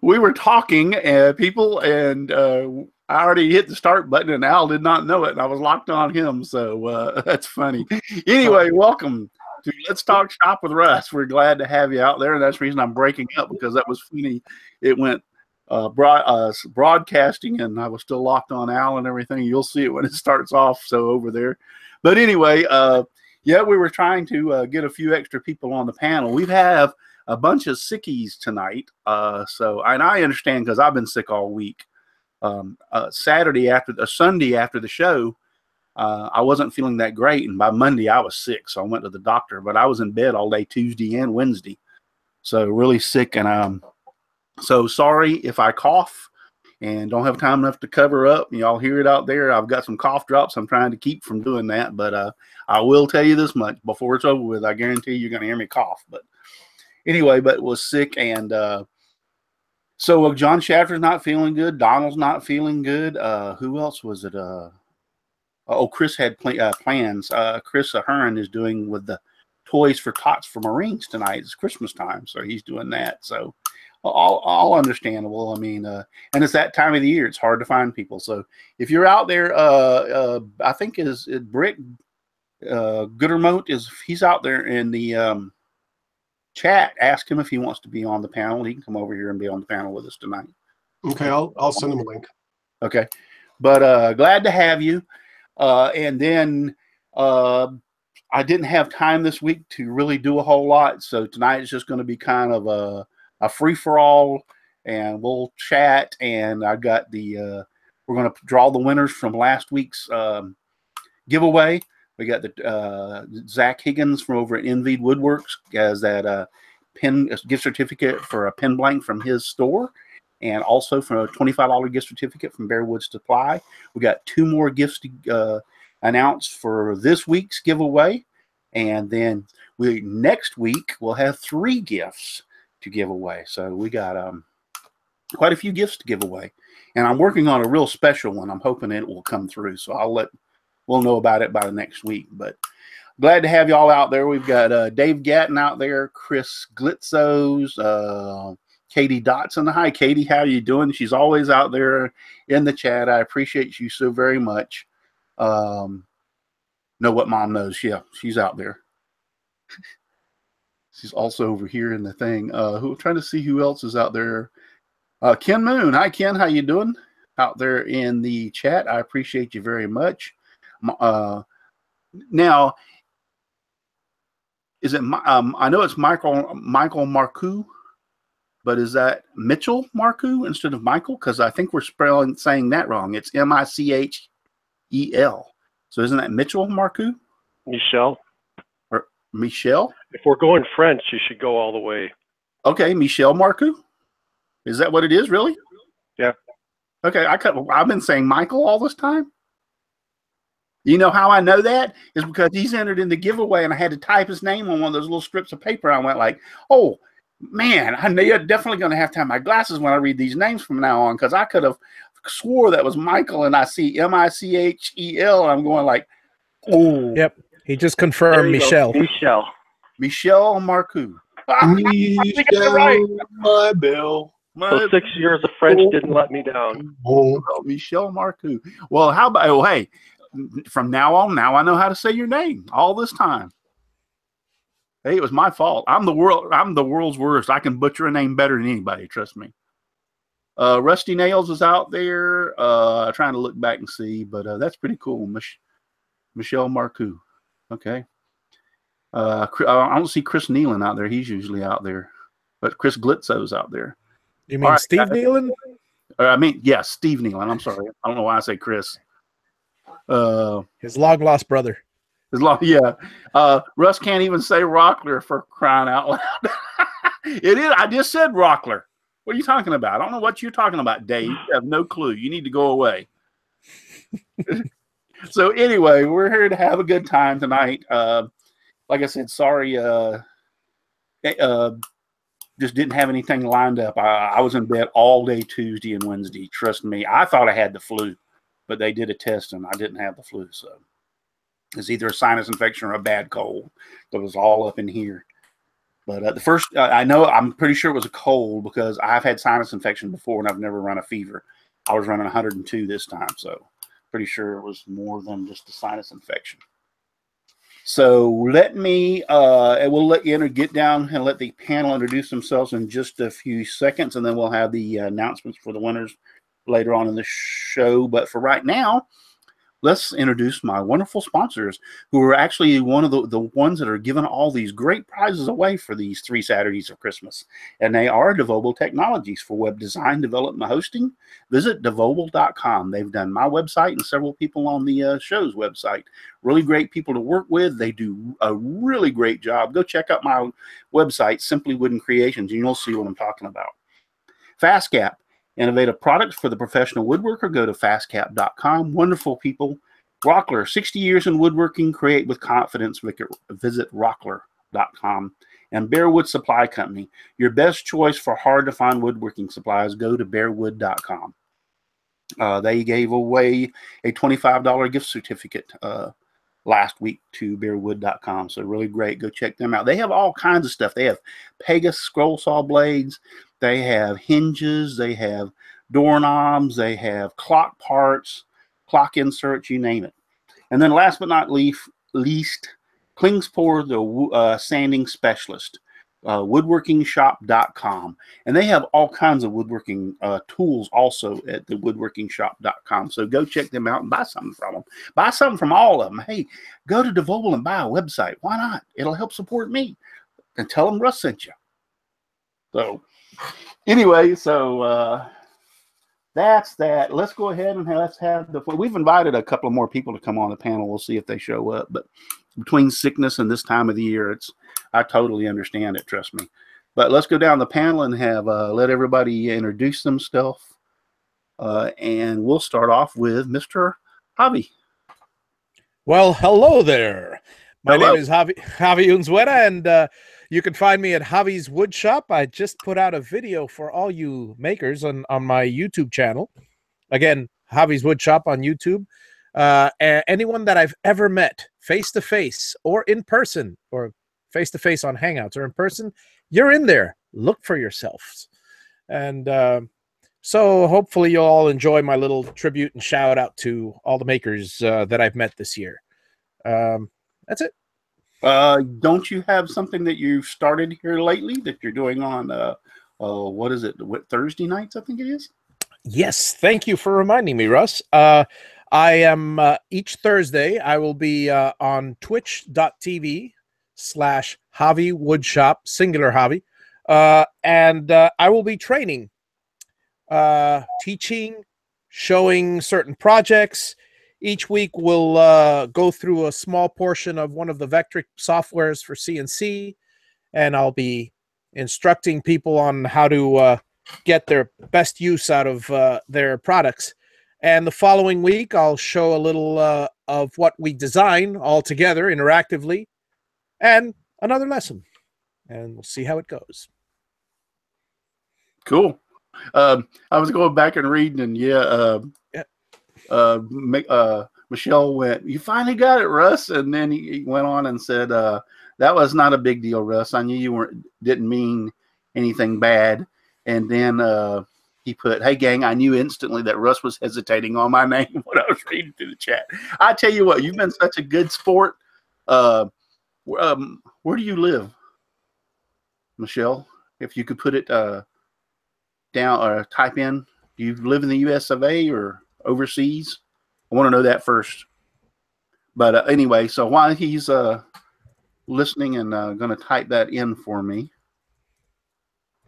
we were talking, people, and I already hit the start button, and Al did not know it, and I was locked on him. So that's funny. Anyway, welcome to Let's Talk Shop with Russ. We're glad to have you out there, and that's the reason I'm breaking up, because that was funny. It went broadcasting, and I was still locked on Al and everything. You'll see it when it starts off. So over there, but anyway, yeah, we were trying to get a few extra people on the panel. We have a bunch of sickies tonight. So, and I understand, because I've been sick all week. Sunday after the show, I wasn't feeling that great, and by Monday I was sick, so I went to the doctor. But I was in bed all day Tuesday and Wednesday, so really sick. And so sorry if I cough and don't have time enough to cover up. Y'all hear it out there. I've got some cough drops I'm trying to keep from doing that. But I will tell you this much before it's over with. I guarantee you're going to hear me cough. But anyway, but was sick. And so John Shafter's not feeling good. Donald's not feeling good. Who else was it? Oh, Chris had plans. Chris Ahern is doing with the Toys for Tots for Marines tonight. It's Christmas time, so he's doing that. So all understandable. I mean, and it's that time of the year. It's hard to find people. So if you're out there, I think is Brick Goodermote he's out there in the chat. Ask him if he wants to be on the panel. He can come over here and be on the panel with us tonight. Okay, I'll send him a link. Okay, but glad to have you. And then I didn't have time this week to really do a whole lot. So tonight is just going to be kind of a free-for-all, and we'll chat. And I got we're going to draw the winners from last week's giveaway. We got the Zach Higgins from over at NV Woodwerks has that gift certificate for a pen blank from his store, and also for a $25 gift certificate from Bearwood Supply. We got 2 more gifts to announce for this week's giveaway, and then next week we'll have 3 gifts to give away. So we got quite a few gifts to give away, and I'm working on a real special one. I'm hoping it will come through, so we'll know about it by the next week. But glad to have you all out there. We've got Dave Gatton out there, Chris Glitzos, Katie Dotson. Hi, Katie. How are you doing? She's always out there in the chat. I appreciate you so very much. Know what Mom knows. Yeah, she's out there. She's also over here in the thing. I'm trying to see who else is out there. Ken Moon. Hi, Ken. How you doing? Out there in the chat. I appreciate you very much. Now, is it? I know it's Michael Marcoux, but is that Mitchell Marcoux instead of Michael? Because I think we're saying that wrong. It's Michel. So isn't that Mitchell Marcoux? Michel. Or Michel? If we're going French, you should go all the way. Okay, Michel Marcoux. Is that what it is, really? Yeah. Okay, I've been saying Michael all this time. You know how I know that is because he's entered in the giveaway, and I had to type his name on one of those little strips of paper. I went like, "Oh man, I'm definitely going to have my glasses when I read these names from now on," because I could have swore that was Michael, and I see Michel, and I'm going like, "Oh." Yep, he just confirmed Michel. Michel Marcoux. Michel, right. My Bill. So 6 years of French didn't let me down. Oh, Michel Marcoux. Well, how about? Oh, hey. From now on, now I know how to say your name. All this time, hey, it was my fault. I'm the world's worst. I can butcher a name better than anybody. Trust me. Rusty Nails is out there. Trying to look back and see, but that's pretty cool. Michel Marcoux. Okay. I don't see Chris Nealon out there. He's usually out there, but Chris Glitzo's out there. You mean Steve Nealon? Yeah, Steve Nealon. I'm sorry. I don't know why I say Chris. His long lost brother. Yeah. Russ can't even say Rockler for crying out loud. It is. I just said Rockler. What are you talking about? I don't know what you're talking about, Dave. You have no clue. You need to go away. So anyway, we're here to have a good time tonight. Like I said, sorry. Just didn't have anything lined up. I was in bed all day Tuesday and Wednesday. Trust me. I thought I had the flu, but they did a test and I didn't have the flu. So it's either a sinus infection or a bad cold that was all up in here. But the first, I know, I'm pretty sure it was a cold because I've had sinus infection before and I've never run a fever. I was running 102 this time, so pretty sure it was more than just a sinus infection. So let me, we'll let you get down and let the panel introduce themselves in just a few seconds, and then we'll have the announcements for the winners later on in the show. But for right now, let's introduce my wonderful sponsors, who are actually one of the ones that are giving all these great prizes away for these 3 Saturdays of Christmas. And they are Devobal Technologies for web design, development, hosting. Visit devobal.com. They've done my website and several people on the show's website. Really great people to work with. They do a really great job. Go check out my website, Simply Wooden Creations, and you'll see what I'm talking about. FastCap. Innovative products for the professional woodworker. Go to fastcap.com. Wonderful people. Rockler, 60 years in woodworking. Create with confidence. Visit rockler.com. And Bearwood Supply Company. Your best choice for hard-to-find woodworking supplies. Go to bearwood.com. They gave away a $25 gift certificate last week to bearwood.com. So really great. Go check them out. They have all kinds of stuff. They have Pegasus scroll saw blades. They have hinges, they have doorknobs, they have clock parts, clock inserts, you name it. And then last but not least, Klingspor, the sanding specialist, woodworkingshop.com. And they have all kinds of woodworking tools also at the woodworkingshop.com. So go check them out and buy something from them. Buy something from all of them. Hey, go to Devobal and buy a website. Why not? It'll help support me. And tell them Russ sent you. So anyway, so that's that. Let's go ahead and let's have we've invited a couple of more people to come on the panel. We'll see if they show up. But between sickness and this time of the year, I totally understand it. Trust me. But let's go down the panel and have let everybody introduce themselves. And we'll start off with Mr. Javi. Well, hello there. My name is Javi Unzueta, and you can find me at Javi's Woodshop. I just put out a video for all you makers on my YouTube channel. Again, Javi's Woodshop on YouTube. Anyone that I've ever met face-to-face or in person, or face-to-face on Hangouts or in person, you're in there. Look for yourselves. And so hopefully you'll all enjoy my little tribute and shout out to all the makers that I've met this year. That's it. Don't you have something that you've started here lately that you're doing on, what is it, Thursday nights, I think it is? Yes, thank you for reminding me, Russ. I am, each Thursday, I will be on twitch.tv/Javi Woodshop, singular Javi, and I will be training, teaching, showing certain projects. Each week we'll go through a small portion of one of the Vectric softwares for CNC, and I'll be instructing people on how to get their best use out of their products. And the following week, I'll show a little of what we design all together interactively, and another lesson. And we'll see how it goes. Cool. I was going back and reading, and Michelle went, "You finally got it, Russ." And then he went on and said, "That was not a big deal, Russ. I knew you didn't mean anything bad." And then he put, "Hey, gang, I knew instantly that Russ was hesitating on my name when I was reading through the chat." I tell you what, you've been such a good sport. Where do you live, Michelle? If you could put it down or type in, do you live in the US of A or overseas? I want to know that first. But anyway, so while he's listening and going to type that in for me,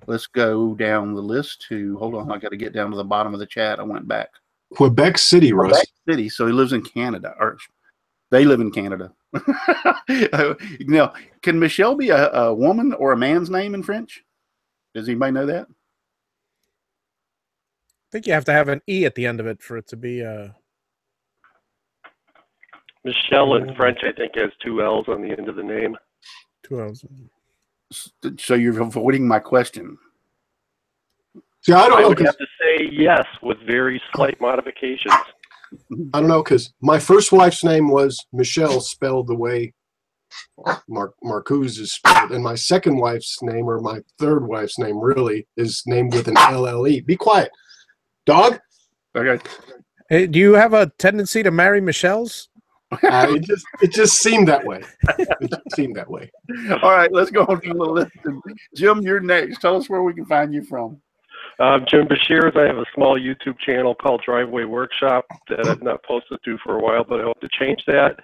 let's go down the list to, hold on, I got to get down to the bottom of the chat. I went back. Quebec City, Russ. Quebec City. So he lives in Canada, or they live in Canada. Now, can Michelle be a woman or a man's name in French? Does anybody know that? I think you have to have an E at the end of it for it to be Michelle in French, I think, has 2 L's on the end of the name. 2 L's. So you're avoiding my question. See, I don't I know. would have to say yes with very slight modifications. I don't know, because my first wife's name was Michelle, spelled the way Marcuse is spelled, and my second wife's name, or my third wife's name, really is named with an LLE. Be quiet, dog. Okay. Hey, do you have a tendency to marry Michelle's? It just seemed that way. It just seemed that way. All right, let's go on to the list. Jim, you're next. Tell us where we can find you from. Jim Bashir's. I have a small YouTube channel called Driveway Workshop that I've not posted to for a while, but I hope to change that.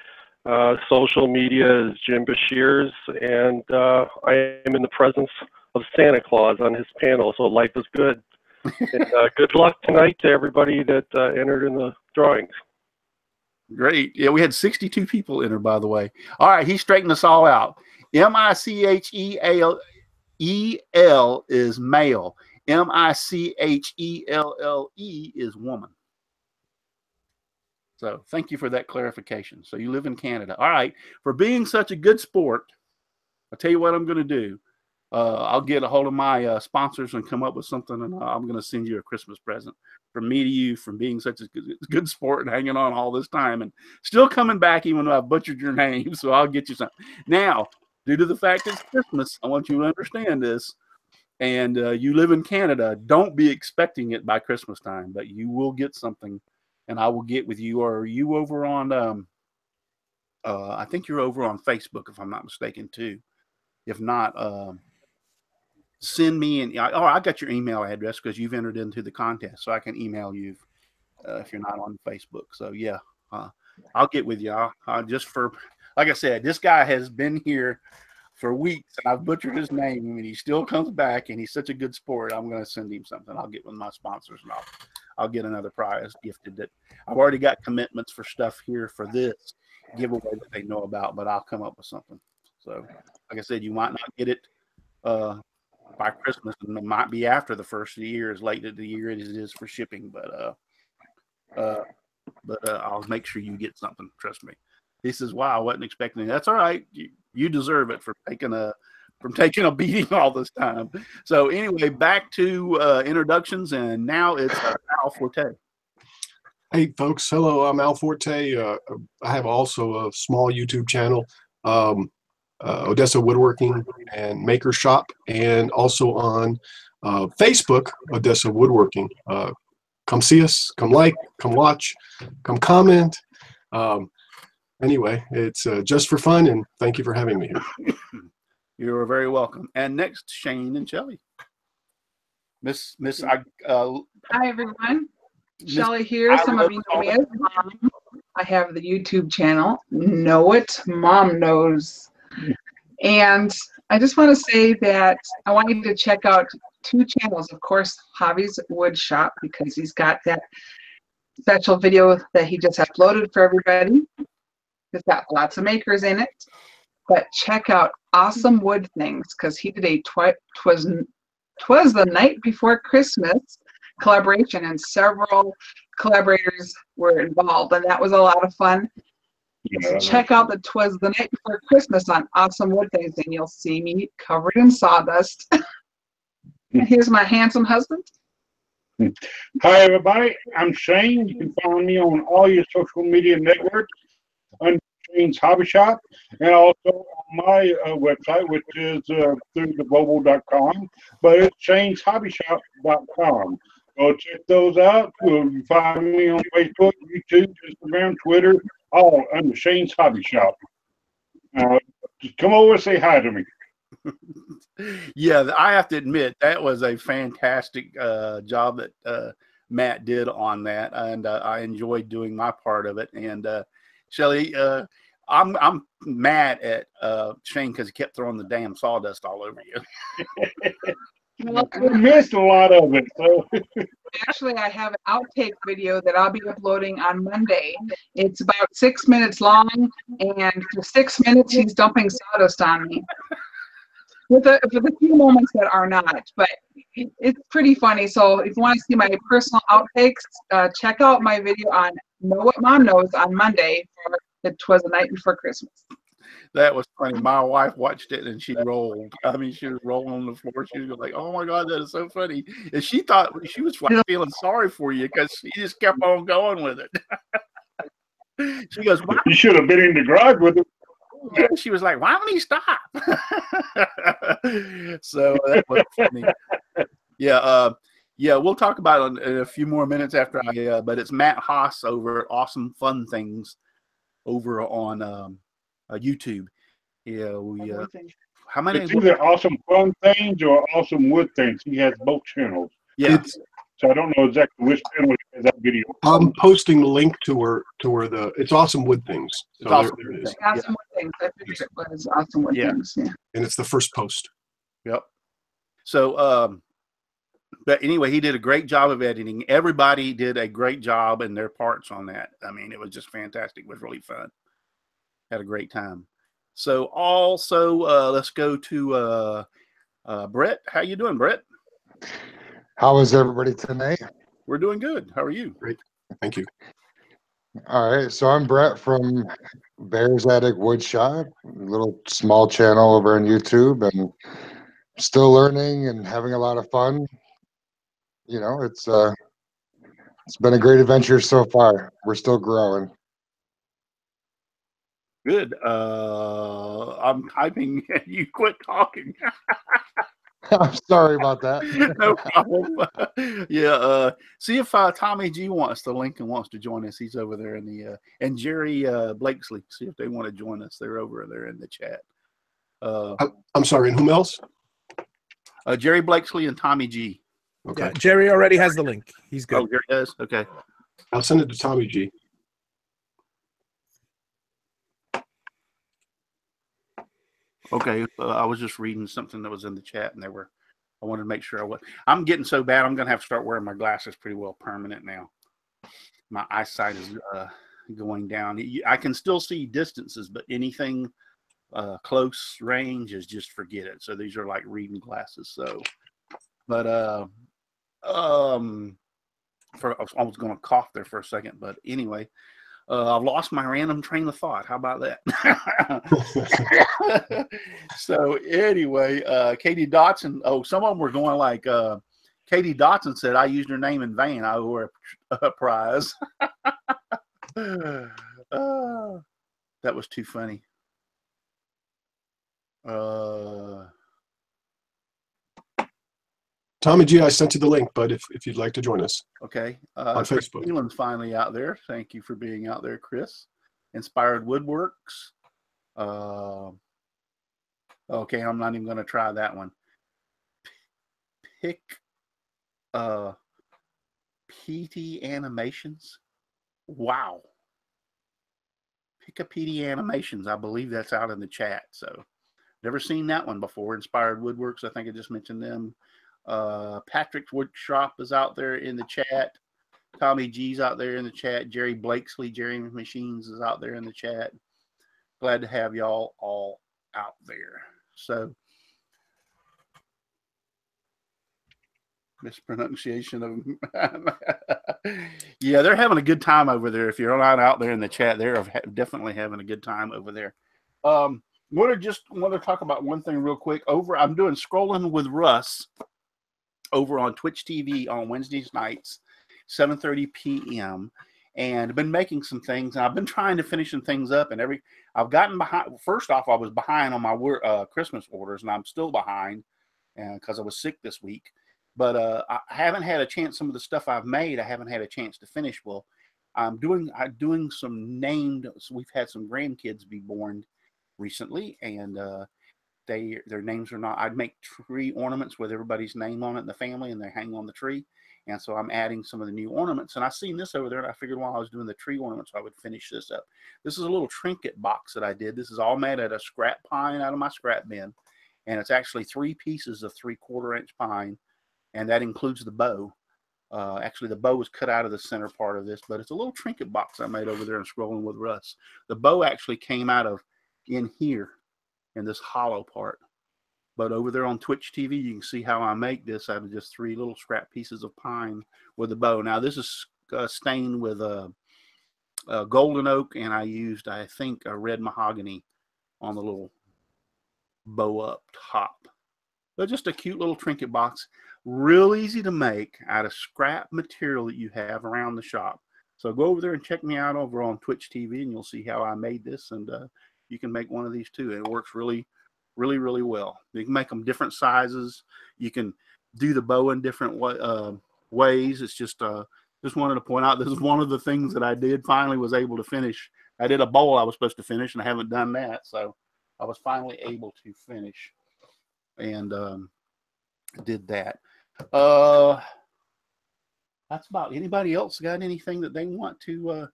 Social media is Jim Bashir's, and I am in the presence of Santa Claus on his panel, so life is good. And, good luck tonight to everybody that entered in the drawings. Great. Yeah, we had 62 people enter, by the way. All right, he straightened us all out. Michel is male. Michelle is woman. So thank you for that clarification. So you live in Canada. All right. For being such a good sport, I'll tell you what I'm going to do. I'll get a hold of my sponsors and come up with something, and I'm going to send you a Christmas present from me to you, from being such a good sport and hanging on all this time and still coming back even though I butchered your name. So I'll get you something. Now, due to the fact it's Christmas, I want you to understand this. And you live in Canada, don't be expecting it by Christmas time, but you will get something, and I will get with you. Or are you over on, I think you're over on Facebook, if I'm not mistaken, too. If not, send me I got your email address because you've entered into the contest, so I can email you if you're not on Facebook. So yeah, I'll get with you. I'll just for, like I said, this guy has been here for weeks and I've butchered his name, and he still comes back and he's such a good sport. I'm going to send him something. I'll get with my sponsors and I'll get another prize gifted. That I've already got commitments for stuff here for this giveaway that they know about, but I'll come up with something. So like I said, you might not get it by Christmas, and it might be after the first of the year, as late in the year as it is for shipping, but I'll make sure you get something. Trust me. He says, "Wow, I wasn't expecting it." That's all right. You deserve it for taking a beating all this time. So anyway, back to introductions, and now it's Al Forte. Hey folks, hello. I'm Al Forte. I have also a small YouTube channel. Odessa Woodworking and Maker Shop, and also on Facebook, Odessa Woodworking. Come see us, come like, come watch, come comment. Anyway, it's just for fun, and thank you for having me here. You're very welcome. And next, Shane and Shelley. Hi everyone. Shelley here. Some of you know me as Mom. I have the YouTube channel, Know It, Mom Knows. And I just want to say that I want you to check out two channels. Of course, Javi's Wood Shop, because he's got that special video that he just uploaded for everybody. It's got lots of makers in it. But check out Awesome Wood Things, because he did a twas the night before Christmas collaboration, and several collaborators were involved, and that was a lot of fun. So check out the Twas the Night Before Christmas on Awesome Wood Things, and you'll see me covered in sawdust. And here's my handsome husband. Hi everybody, I'm Shane. You can find me on all your social media networks under Shane's Hobby Shop, and also on my website, which is throughtheglobal.com, but it's shaneshobbyshop.com. Go check those out. You can find me on Facebook, YouTube, Instagram, Twitter, all under Shane's Hobby Shop. Just come over and say hi to me. Yeah, I have to admit that was a fantastic job that Matt did on that, and I enjoyed doing my part of it. And Shelley, I'm mad at Shane because he kept throwing the damn sawdust all over you. Well, we missed a lot of it. So. Actually, I have an outtake video that I'll be uploading on Monday. It's about 6 minutes long, and for 6 minutes, he's dumping sawdust on me. With a few moments that are not, but it's pretty funny. So if you want to see my personal outtakes, check out my video on Know What Mom Knows on Monday for It Was the Night Before Christmas. That was funny. My wife watched it and she rolled. I mean, she was rolling on the floor. She was like, "Oh my God, that is so funny." And she thought she was like feeling sorry for you because she just kept on going with it. She goes, "Wow." You should have been in the garage with it. Yeah, she was like, "Why don't he stop?" So that was funny. Yeah, yeah, we'll talk about it in a few more minutes after I. But it's Matt Haas over at Awesome Fun Things over on YouTube. Yeah, we. How many? It's either Awesome Fun Things or Awesome Wood Things. He has both channels. Yeah. So I don't know exactly which channel has that video. I'm posting the link to where it's Awesome Wood Things. So Awesome there it is. Awesome Wood Things. I figured it was Awesome Wood Things. Yeah. And it's the first post. Yep. So, but anyway, he did a great job of editing. Everybody did a great job in their parts on that. I mean, it was just fantastic. It was really fun. Had a great time. So also, let's go to Brett. How you doing, Brett? How is everybody tonight? We're doing good. How are you? Great. Thank you. All right. So I'm Brett from Bear's Attic Wood Shop, a little small channel over on YouTube, and still learning and having a lot of fun. You know, it's been a great adventure so far. We're still growing. Good. I'm typing. You quit talking. I'm sorry about that. No problem. Yeah. See if Tommy G wants the link and wants to join us. He's over there in the and Jerry Blakesley. See if they want to join us. They're over there in the chat. I'm sorry. And whom else? Jerry Blakesley and Tommy G. Okay. Yeah, Jerry already has the link. He's good. Oh, Jerry does. Okay. I'll send it to Tommy G. Okay, I was just reading something that was in the chat, and I wanted to make sure I was. I'm getting so bad, I'm going to have to start wearing my glasses pretty well permanent now. My eyesight is going down. I can still see distances, but anything close range is just forget it. So these are like reading glasses. So, but I was going to cough there for a second, but anyway. I've lost my random train of thought. How about that? So anyway, Katie Dotson. Oh, some of them were going like Katie Dotson said, "I used her name in vain. I owe her a prize." That was too funny. Tommy G, I sent you the link, but if you'd like to join us. Okay. On Facebook. Elon's finally out there. Thank you for being out there, Chris. Inspired Woodworks. Okay, I'm not even going to try that one. Pick PT Animations. Wow. Pick a PT Animations. I believe that's out in the chat. So never seen that one before. Inspired Woodworks. I think I just mentioned them. Patrick's Wood Shop is out there in the chat. Tommy G's out there in the chat. Jerry Blakesley, Jerry Machines is out there in the chat. Glad to have y'all all out there. So, mispronunciation of yeah, they're having a good time over there. If you're not out there in the chat, they're definitely having a good time over there. Want to talk about one thing real quick. I'm doing Scrolling with Russ over on Twitch TV on Wednesdays nights, 7:30 p.m. And I've been making some things, and I've been trying to finish some things up. And I've gotten behind. First off, I was behind on my Christmas orders, and I'm still behind, because I was sick this week. But I haven't had a chance. Some of the stuff I've made, I haven't had a chance to finish. Well, I'm doing some named. So we've had some grandkids be born recently, and their names are not. I'd make tree ornaments with everybody's name on it in the family, and they hang on the tree. And so I'm adding some of the new ornaments. And I seen this over there, and I figured while I was doing the tree ornaments, I would finish this up. This is a little trinket box that I did. This is all made out of scrap pine out of my scrap bin, and it's actually 3 pieces of 3/4 inch pine, and that includes the bow. Actually, the bow was cut out of the center part of this, but it's a little trinket box I made over there in Scrolling with Russ. The bow actually came out of in here, in this hollow part. But over there on Twitch TV, you can see how I make this out of just 3 little scrap pieces of pine with a bow. Now, this is stained with golden oak, and I used, I think, a red mahogany on the little bow up top. But just a cute little trinket box. Real easy to make out of scrap material that you have around the shop. So go over there and check me out over on Twitch TV, and you'll see how I made this. And you can make one of these too. It works really, really, really well. You can make them different sizes. You can do the bow in different ways. It's just wanted to point out this is one of the things that I did finally was able to finish. I did a bowl I was supposed to finish, and I haven't done that, so I was finally able to finish and did that. That's about. Anybody else got anything that they want to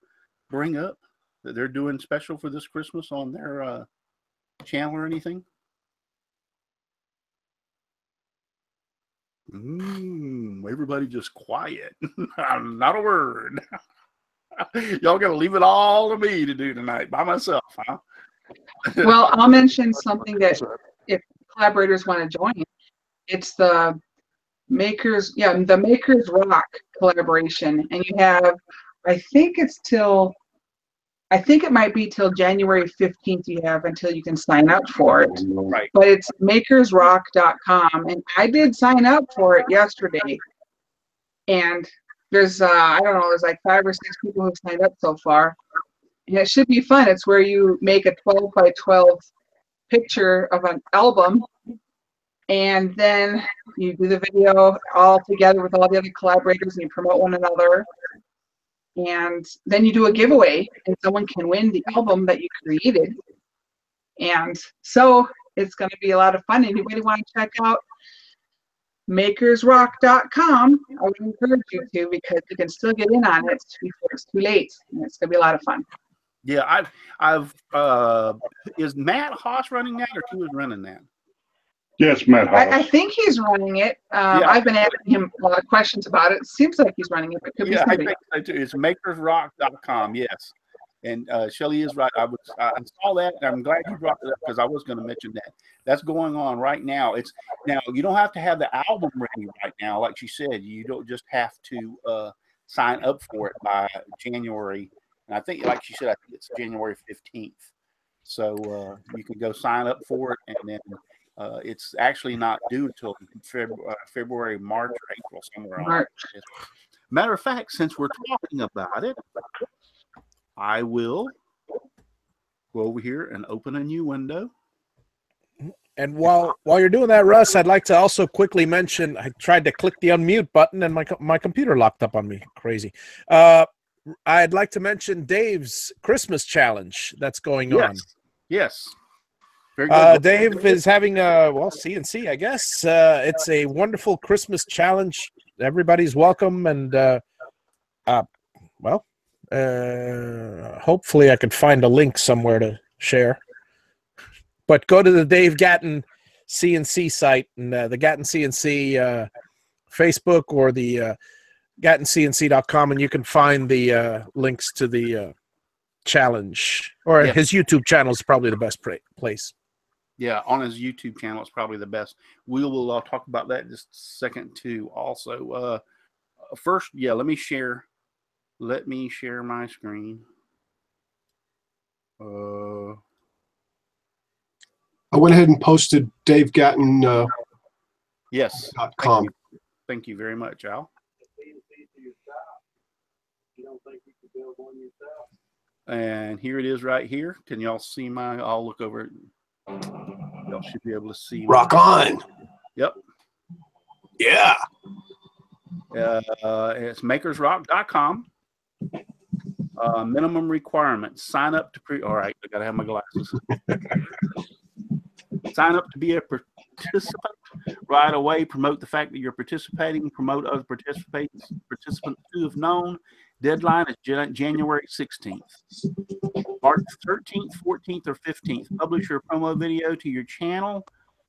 bring up that they're doing special for this Christmas on their channel or anything? Everybody just quiet. Not a word. Y'all gotta leave it all to me to do tonight by myself, huh? Well, I'll mention something that if collaborators want to join, it's the Makers Rock collaboration. And you have, I think it might be till January 15th you have until you can sign up for it. Right. But it's makersrock.com. And I did sign up for it yesterday. And there's, I don't know, there's like 5 or 6 people who've signed up so far. And it should be fun. It's where you make a 12 by 12 picture of an album. And then you do the video all together with all the other collaborators and you promote one another. And then you do a giveaway and someone can win the album that you created. And so it's going to be a lot of fun. Anybody want to check out makersrock.com? I would encourage you to, because you can still get in on it before it's too late. And it's going to be a lot of fun. Yeah, I've is Matt Haas running that, or who is running that? Yes, Matt Haas. I think he's running it. Yeah. I've been asking him a lot of questions about it. Seems like he's running it, but it could be I somebody think so too. It's makersrock.com. Yes, and Shelly is right. I saw that, and I'm glad you brought it up because I was going to mention that. That's going on right now. Now you don't have to have the album ready right now, like she said. You don't just have to sign up for it by January. And I think, like she said, I think it's January 15th. So you can go sign up for it, and then it's actually not due until February, March, or April, somewhere on. Matter of fact, since we're talking about it, I will go over here and open a new window. And while you're doing that, Russ, I'd like to also quickly mention I tried to click the unmute button and my computer locked up on me. Crazy. I'd like to mention Dave's Christmas challenge that's going on. Yes. Very good. Dave is having CNC, I guess. It's a wonderful Christmas challenge. Everybody's welcome, and hopefully I could find a link somewhere to share. But go to the Dave Gatton CNC site and the Gatton CNC Facebook or the GattonCNC.com, and you can find the links to the challenge. Or his YouTube channel is probably the best place. Yeah, on his YouTube channel, it's probably the best. We will talk about that in just a second too. Also, first, let me share my screen. I went ahead and posted Dave Gatton. Yes. .com. Thank you very much, Al. And here it is right here. Can y'all see I'll look over it. Y'all should be able to see. Rock on. Yep. Yeah. It's makersrock.com. Minimum requirements. Sign up to all right, I gotta have my glasses. Sign up to be a participant right away. Promote the fact that you're participating. Promote other participants who have known. Deadline is January 16th. March 13th, 14th, or 15th. Publish your promo video to your channel.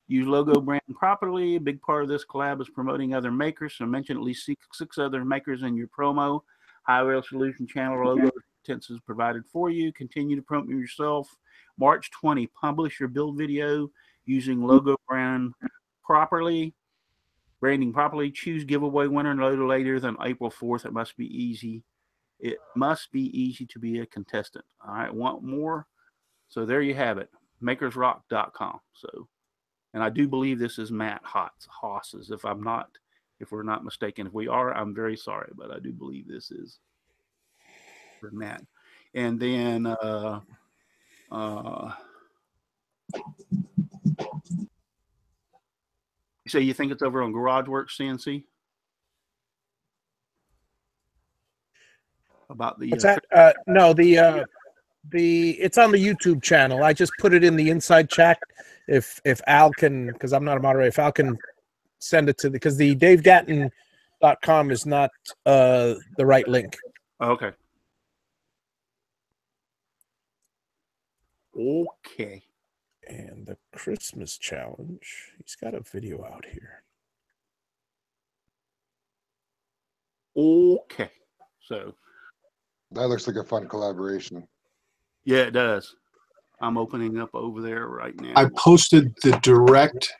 Use logo brand properly. A big part of this collab is promoting other makers, so mention at least six other makers in your promo. High resolution channel logo is provided for you. Continue to promote yourself. March 20, publish your build video using logo branding properly. Choose giveaway winner no later than April 4th. It must be easy. It must be easy to be a contestant. All right, want more? So there you have it, makersrock.com. So, and I do believe this is Matt Haas's. If we're not mistaken. If we are, I'm very sorry, but I do believe this is for Matt. And then You say you think it's over on GarageWorks CNC? About the what's that? No, the it's on the YouTube channel. I just put it in the inside chat. If Al can, because I'm not a moderator, if Al can send it to because the DaveGatton.com is not the right link. Okay. Okay. And the Christmas challenge, he's got a video out here. Okay. So That looks like a fun collaboration. yeah, it does. I'm opening up over there right now. I posted the direct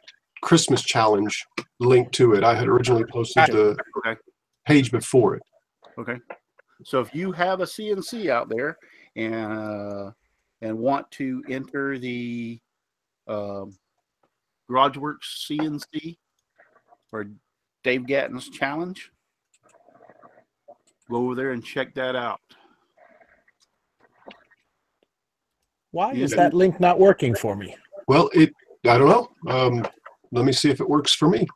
Christmas challenge link to it. I had originally posted the page before it. Okay. So if you have a CNC out there and want to enter the GarageWorks CNC or Dave Gatton's challenge, go over there and check that out. Why is that link not working for me? Well, I don't know. Let me see if it works for me.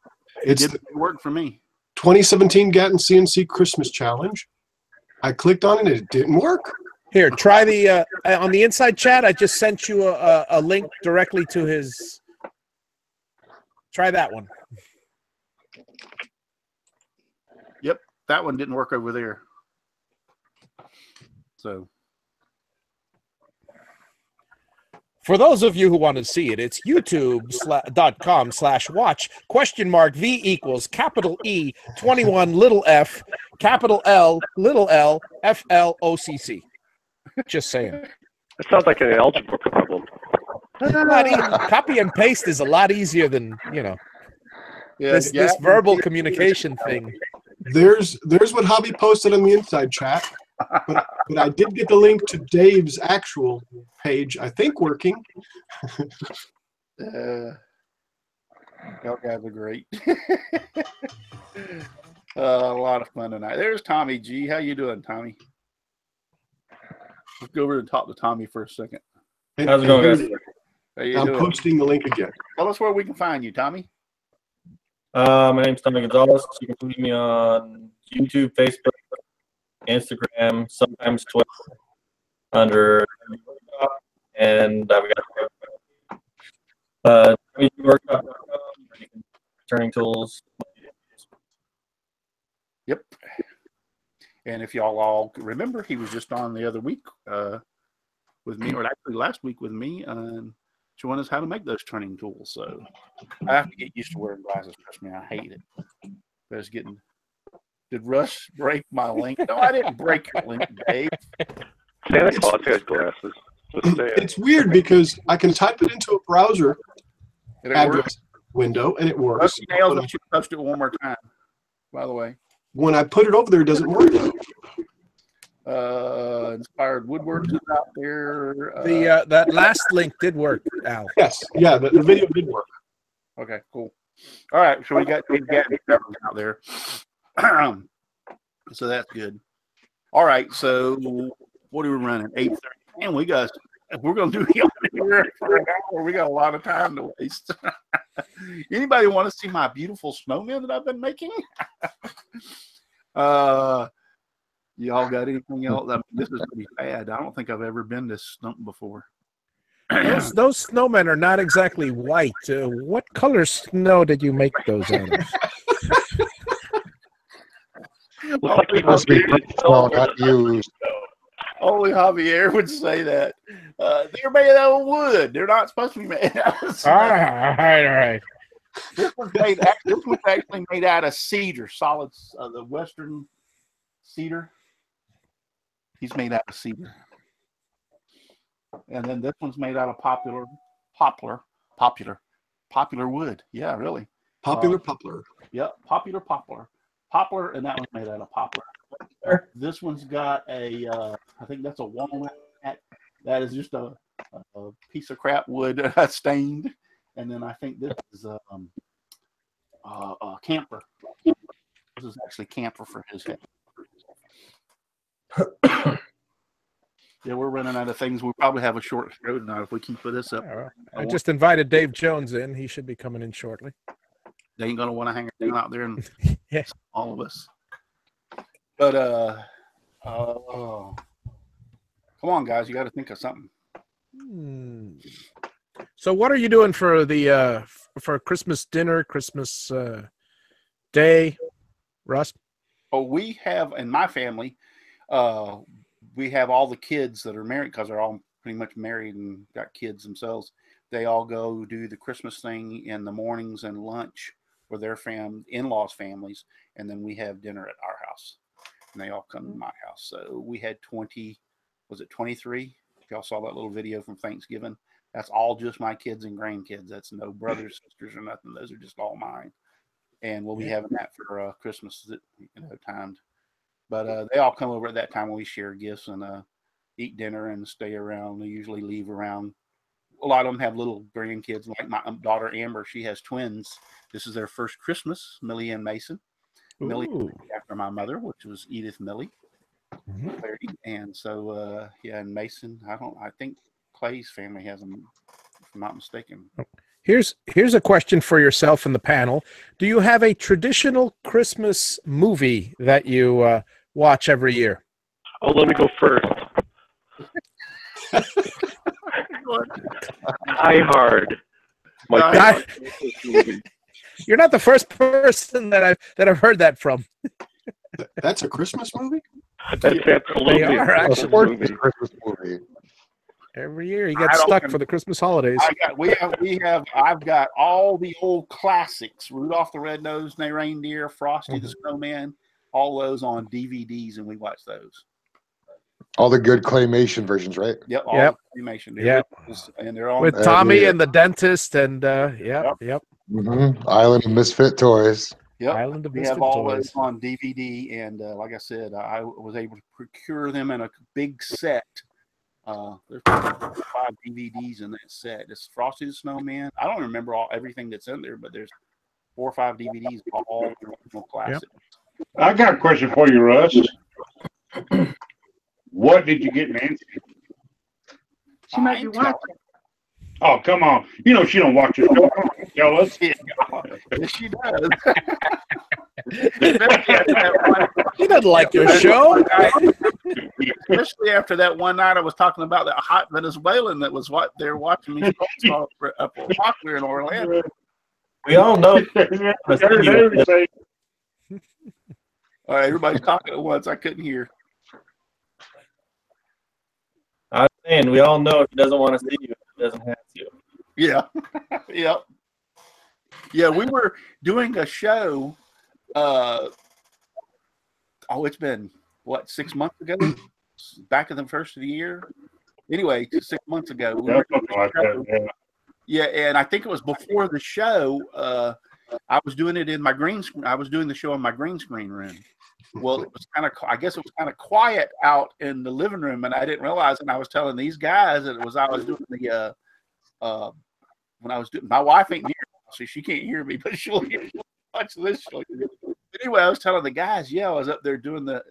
It didn't work for me. 2017 Gatton CNC Christmas Challenge. I clicked on it and it didn't work. Here, try the on the inside chat. I just sent you a link directly to his. Try that one. Yep, that one didn't work over there. So. For those of you who want to see it, it's youtube.com/watch *V equals capital E 21 little f capital L little L FLOCC. Just saying. It sounds like an algebra problem. Copy and paste is a lot easier than this verbal communication thing. There's what Hobby posted on the inside chat. But I did get the link to Dave's actual page, I think working. Y'all guys are great. A lot of fun tonight. There's Tommy G. How you doing, Tommy? Let's go over and talk to Tommy for a second. How's it going, guys? How you I'm doing? posting the link again. Tell us where we can find you, Tommy. My name's Tommy Gonzalez. You can find me on YouTube, Facebook, Instagram, sometimes Twitter, under and I've got turning tools. Yep. And if y'all all remember, he was just on the other week with me, or actually last week with me, showing us how to make those turning tools. So I have to get used to wearing glasses. Trust me, I hate it. But it's getting. Did Russ break my link? No, I didn't break your link, Dave. Santa Claus has glasses. It's weird because I can type it into a browser address window and it works. Nails, I should post it one more time, by the way. When I put it over there, it doesn't work. Inspired Woodworks is out there. That last link did work, Al. Yes, yeah, the video did work. Okay, cool. All right, so we got out there. So that's good. All right, so what are we running? 8:30. And we're gonna do the here for an hour. We got a lot of time to waste. Anybody want to see my beautiful snowmen that I've been making? Y'all got anything else? I mean, this is gonna be bad. I don't think I've ever been this stumped before. Those snowmen are not exactly white. What color snow did you make those out of? Must be not used. Only Javier would say that. They're made out of wood. They're not supposed to be made out of snow. All right. This one's actually made out of cedar, solids, the western cedar. He's made out of cedar. And then this one's made out of popular wood. Yeah, really. Poplar. Yeah, popular poplar. Poplar, and that one's made out of poplar. This one's got a, I think that's a walnut. That is just a piece of crap wood stained. And then I think this is a camphor. This is actually camphor for his head. Yeah, we're running out of things. We'll probably have a short show tonight if we keep this up. Yeah, well, I just invited Dave Jones in. He should be coming in shortly. They ain't gonna want to hang around out there and Yeah. all of us. But come on, guys, you got to think of something. So, what are you doing for the for Christmas dinner, Christmas day, Russ? Oh, we have in my family, we have all the kids that are married because they're all pretty much married and got kids themselves. They all go do the Christmas thing in the mornings and lunch with their in-laws families, and then we have dinner at our house, and they all come to my house. So we had 23? If y'all saw that little video from Thanksgiving, that's all just my kids and grandkids. That's no brothers, sisters, or nothing. Those are just all mine, and we'll be having that for Christmas, timed. But they all come over at that time when we share gifts and eat dinner and stay around. They usually leave around. A lot of them have little grandkids, like my daughter Amber. She has twins. This is their first Christmas, Millie and Mason. Ooh. Millie after my mother, which was Edith Millie. And so, and Mason, I think Clay's family has them, if I'm not mistaken. Here's a question for yourself and the panel. Do you have a traditional Christmas movie that you watch every year? Oh, let me go first. Die Hard. You're not the first person that I've heard that from. That's a Christmas movie? That's absolutely They are, a actually. Christmas movie. Every year you get stuck for the Christmas holidays. I've got all the old classics: Rudolph the Red-Nosed Reindeer, Frosty the Snowman, all those on DVDs, and we watch those. All the good claymation versions, right? Yep, all the claymation. Yep. And they're on with Tommy and the dentist, and yep. Island of Misfit Toys. Yep. Island of we Misfit have all Toys. those on DVD, and like I said, I was able to procure them in a big set. There's 5 DVDs in that set. It's Frosty the Snowman. I don't remember everything that's in there, but there's 4 or 5 DVDs, all original classics. I got a question for you, Russ. What did you get Nancy? She might be watching. Oh, come on. You know she don't watch your show. Come on, tell us. Yes, she does. She doesn't like your show. Especially after that one night I was talking about that hot Venezuelan that was what they're watching me up popular in Orlando. We all know. All right, everybody's talking at once. I couldn't hear. I was saying, we all know if he doesn't want to see you, he doesn't have to. Yeah. Yep. Yeah, we were doing a show. It's been, 6 months ago? Back in the first of the year? Anyway, 6 months ago. Yeah, and I think it was before the show. I was doing it in my green screen. I was doing the show in my green screen room. Well, it was I guess it was kind of quiet out in the living room, and I didn't realize. And I was telling these guys that I was doing the when I was doing. My wife ain't here, so she can't hear me, but she'll hear much of this. Anyway, I was telling the guys, I was up there doing the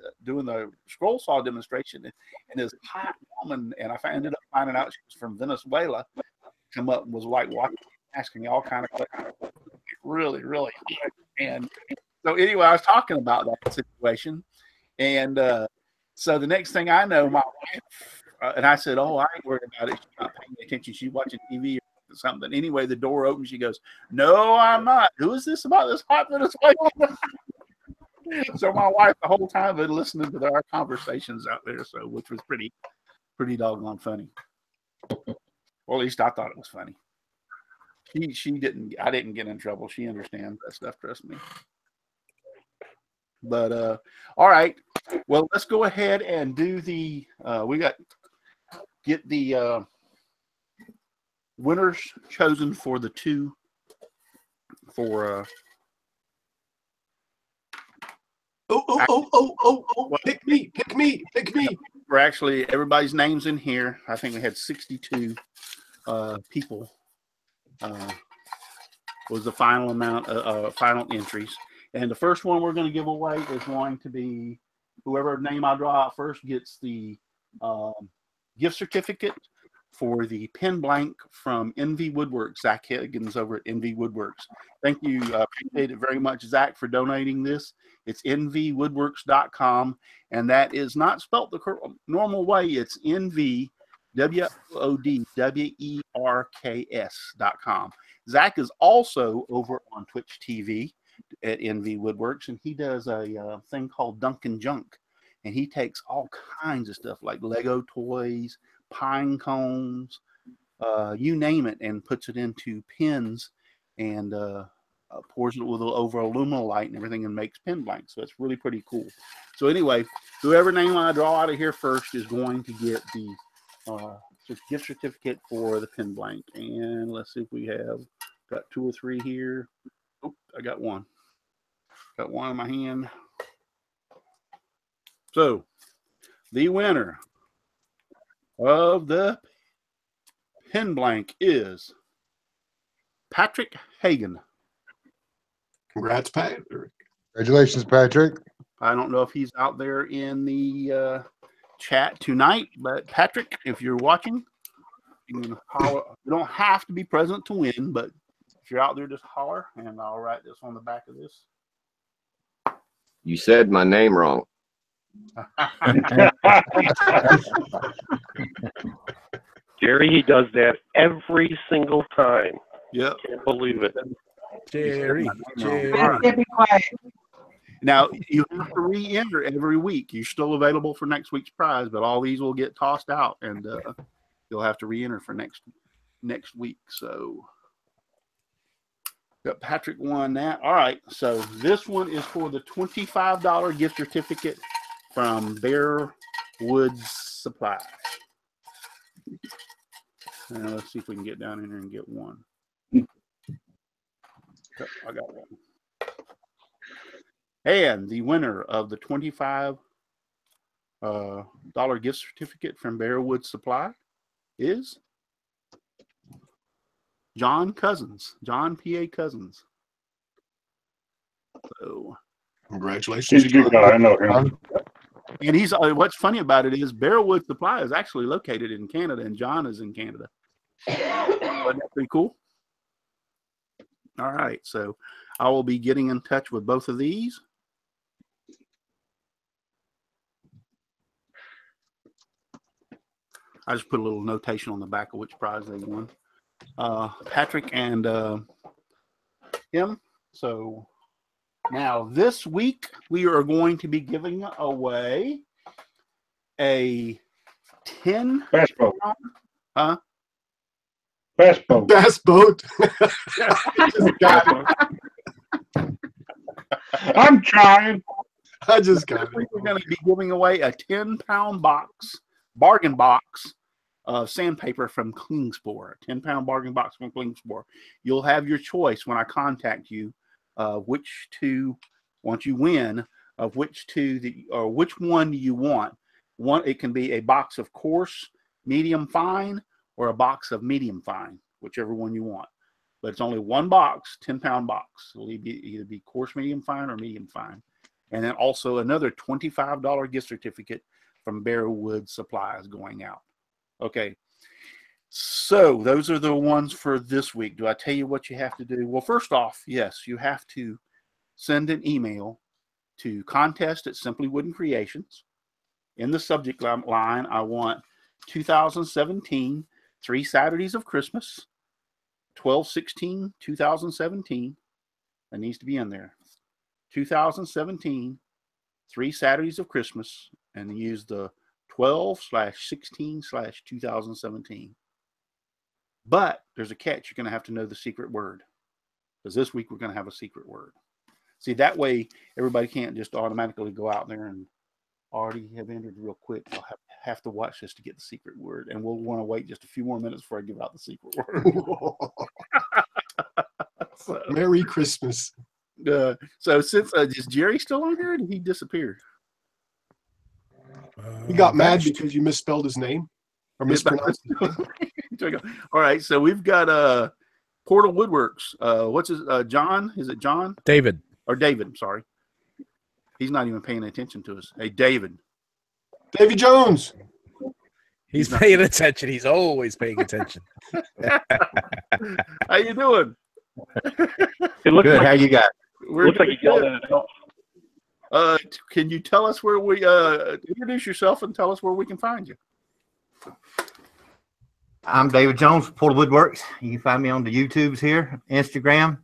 scroll saw demonstration, and this hot woman, and I ended up finding out she was from Venezuela. Come up and was like asking me all kind of questions, really, really. And so anyway, I was talking about that situation, and so the next thing I know, my wife and I said, "Oh, I ain't worried about it. She's not paying attention. She's watching TV or something." Anyway, the door opens. She goes, "No, I'm not. Who is this about this hot Venezuelan?" So my wife the whole time been listening to our conversations out there, so which was pretty doggone funny. Well, at least I thought it was funny. She didn't. I didn't get in trouble. She understands that stuff. Trust me. But all right. Well, let's go ahead and do the. Get the winners chosen for the two. For. Pick me. For actually everybody's names in here. I think we had 62 people. Was the final amount of final entries. And the first one we're going to give away is going to be whoever name I draw out first gets the gift certificate for the pen blank from NV Woodwerks. Zach Higgins over at NV Woodwerks. Thank you. Appreciate it very much, Zach, for donating this. It's nvwoodwerks.com, and that is not spelt the normal way. It's NV WODWERKS.com. Zach is also over on Twitch TV at NV Woodwerks, and he does a thing called Dunkin' Junk, and he takes all kinds of stuff like Lego toys, pine cones, you name it, and puts it into pens and pours it with over aluminum light and everything and makes pen blanks. So it's really pretty cool. So anyway, whoever name I draw out of here first is going to get the gift certificate for the pen blank. And let's see if we have got 2 or 3 here. Oh, I got one. Got one in my hand. So the winner of the pen blank is Patrick Hagan. Congrats, Pat. Congratulations, Patrick. I don't know if he's out there in the chat tonight, but Patrick, if you're watching, you can holler. You don't have to be present to win, but if you're out there, just holler, and I'll write this on the back of this. You said my name wrong. Jerry, he does that every single time. Yep. Can't believe it. Jerry. Can't be quiet. Now, you have to re-enter every week. You're still available for next week's prize, but all these will get tossed out, and you'll have to re-enter for next week. So, got Patrick won that. All right, so this one is for the $25 gift certificate from Bear Woods Supply. Now, let's see if we can get down in here and get one. I got one. And the winner of the $25 gift certificate from Bear Woods Supply is John Cousins, John P.A. Cousins. So, congratulations. He's a good guy. I know him. And he's what's funny about it is Bear Woods Supply is actually located in Canada, and John is in Canada. Wasn't that pretty cool? All right, so I will be getting in touch with both of these. I just put a little notation on the back of which prize they won. Patrick and him. So now this week we are going to be giving away a 10 Bass boat. Huh? Bass boat. Bass boat. I'm trying. I just got it. We're going to be giving away a 10-pound box, bargain box of sandpaper from Klingspor, a 10-pound bargain box from Klingspor. You'll have your choice when I contact you, which two, once you win, of which two, or which one do you want. One, it can be a box of coarse, medium fine, or a box of medium fine, whichever one you want. But it's only one box, 10-pound box. It'll either be coarse, medium fine, or medium fine. And then also another $25 gift certificate from Bear Woods Supply is going out. Okay, so those are the ones for this week. Do I tell you what you have to do? Well, first off, yes, you have to send an email to contest@SimplyWoodenCreations. In the subject line, I want 2017, 3 Saturdays of Christmas, 12/16/2017. That needs to be in there. 2017, 3 Saturdays of Christmas, and use the 12/16/2017. But there's a catch. You're going to have to know the secret word, because this week we're going to have a secret word. See, that way everybody can't just automatically go out there and already have entered real quick. You'll have to watch this to get the secret word, and we'll want to wait just a few more minutes before I give out the secret word. So, Merry Christmas. So since is Jerry still on here, or did he disappear? He got mad because you misspelled his name or mispronounced his name. All right, so we've got Portal Woodworks. What's his John? Is it John? David. Or David, I'm sorry. He's not even paying attention to us. Hey, David. Davy Jones. He's paying attention. He's always paying attention. How you doing? It looks Good. like How you got? We're looks like doing you yelled good. at it out. Can you tell us where we introduce yourself and tell us where we can find you? I'm David Jones from Portal Woodworks. You can find me on the YouTubes here, Instagram,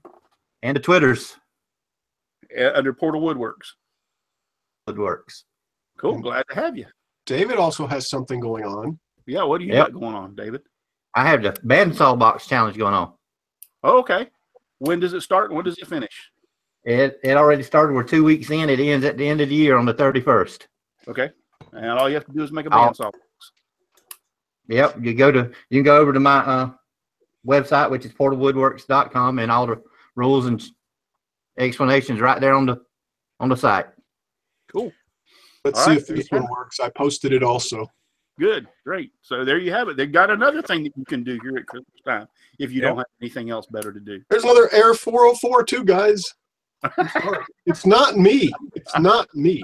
and the Twitters. Under Portal Woodworks. Woodworks. Cool. Glad to have you. David also has something going on. Yeah. What do you got going on, David? I have the bandsaw box challenge going on. Oh, okay. When does it start and when does it finish? It already started. We're 2 weeks in. It ends at the end of the year on the 31st. Okay. And all you have to do is make a bandsaw box. Yep. You can go over to my website, which is portalwoodworks.com, and all the rules and explanations right there on the site. Cool. Let's see if this one works. I posted it also. Good. Great. So there you have it. They've got another thing that you can do here at Christmas time if you don't have anything else better to do. There's another Air 404 too, guys. It's not me. It's not me.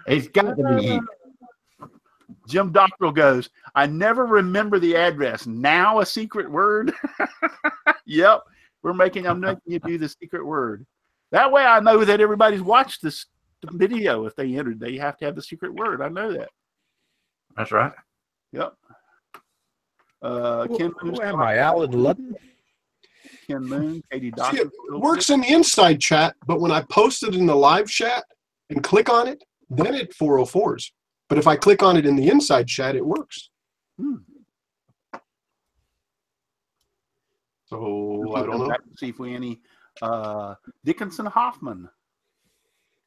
It's got to be you. Jim Dockrell goes, I never remember the address. Now a secret word? Yep. I'm making you do the secret word. That way I know that everybody's watched this video. If they entered, they have to have the secret word. I know that. That's right. Yep. Ken Who am I, Alan Ludden? Ken Moon, Katie See, Dockrell. it works in the inside chat, but when I post it in the live chat and click on it, then it 404s. But if I click on it in the inside chat, it works. So I don't know. See if we any Dickinson Hoffman.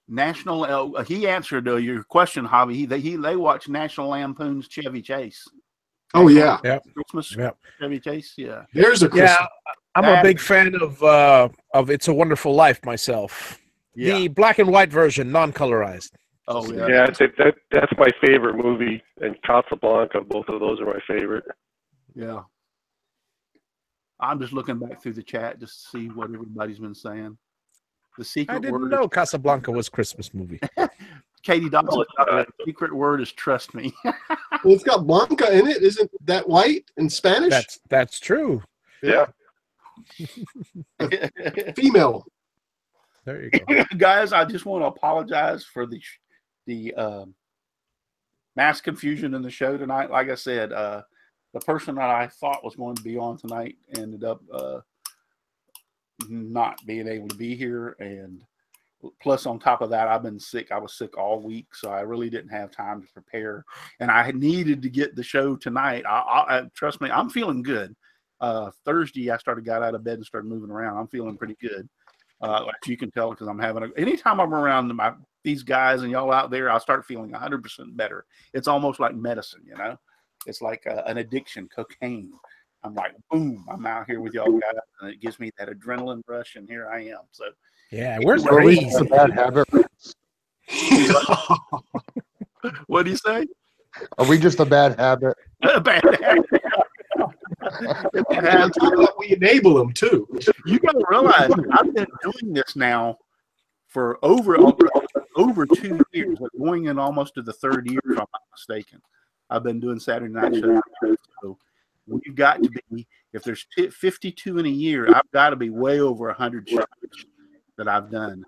National. He answered your question, Javi. They watch National Lampoon's Chevy Chase. Oh yeah. Christmas Chevy Chase. Yeah. There's a Christmas. Yeah, I'm a big fan of It's a Wonderful Life myself. Yeah. The black and white version, non-colorized. Oh yeah. Yeah, that's my favorite movie, and Casablanca. Both of those are my favorite. Yeah. I'm just looking back through the chat just to see what everybody's been saying. The secret I didn't word. know Casablanca was a Christmas movie. Katie Dawson. The secret word is trust me. Well, it's got Blanca in it. Isn't that white in Spanish? That's true. Yeah. Female. There you go. Guys, I just want to apologize for the mass confusion in the show tonight. Like I said, the person that I thought was going to be on tonight ended up not being able to be here, and plus on top of that, I've been sick. I was sick all week, so I really didn't have time to prepare, and I needed to get the show tonight. I trust me, I'm feeling good. Thursday, I got out of bed and started moving around. I'm feeling pretty good. Like you can tell, because I'm having anytime I'm around these guys and y'all out there, I start feeling 100% better. It's almost like medicine, you know. It's like an addiction, cocaine. I'm like, boom, I'm out here with y'all guys, and it gives me that adrenaline rush, and here I am. So yeah, we're crazy. It's a bad habit. What do you say? Are we just a bad habit? A bad habit. And we enable them too. You got to realize I've been doing this now for over 2 years, going in almost to the third year, if I'm not mistaken. I've been doing Saturday night shows. So we've got to be, if there's 52 in a year, I've got to be way over 100 shows that I've done.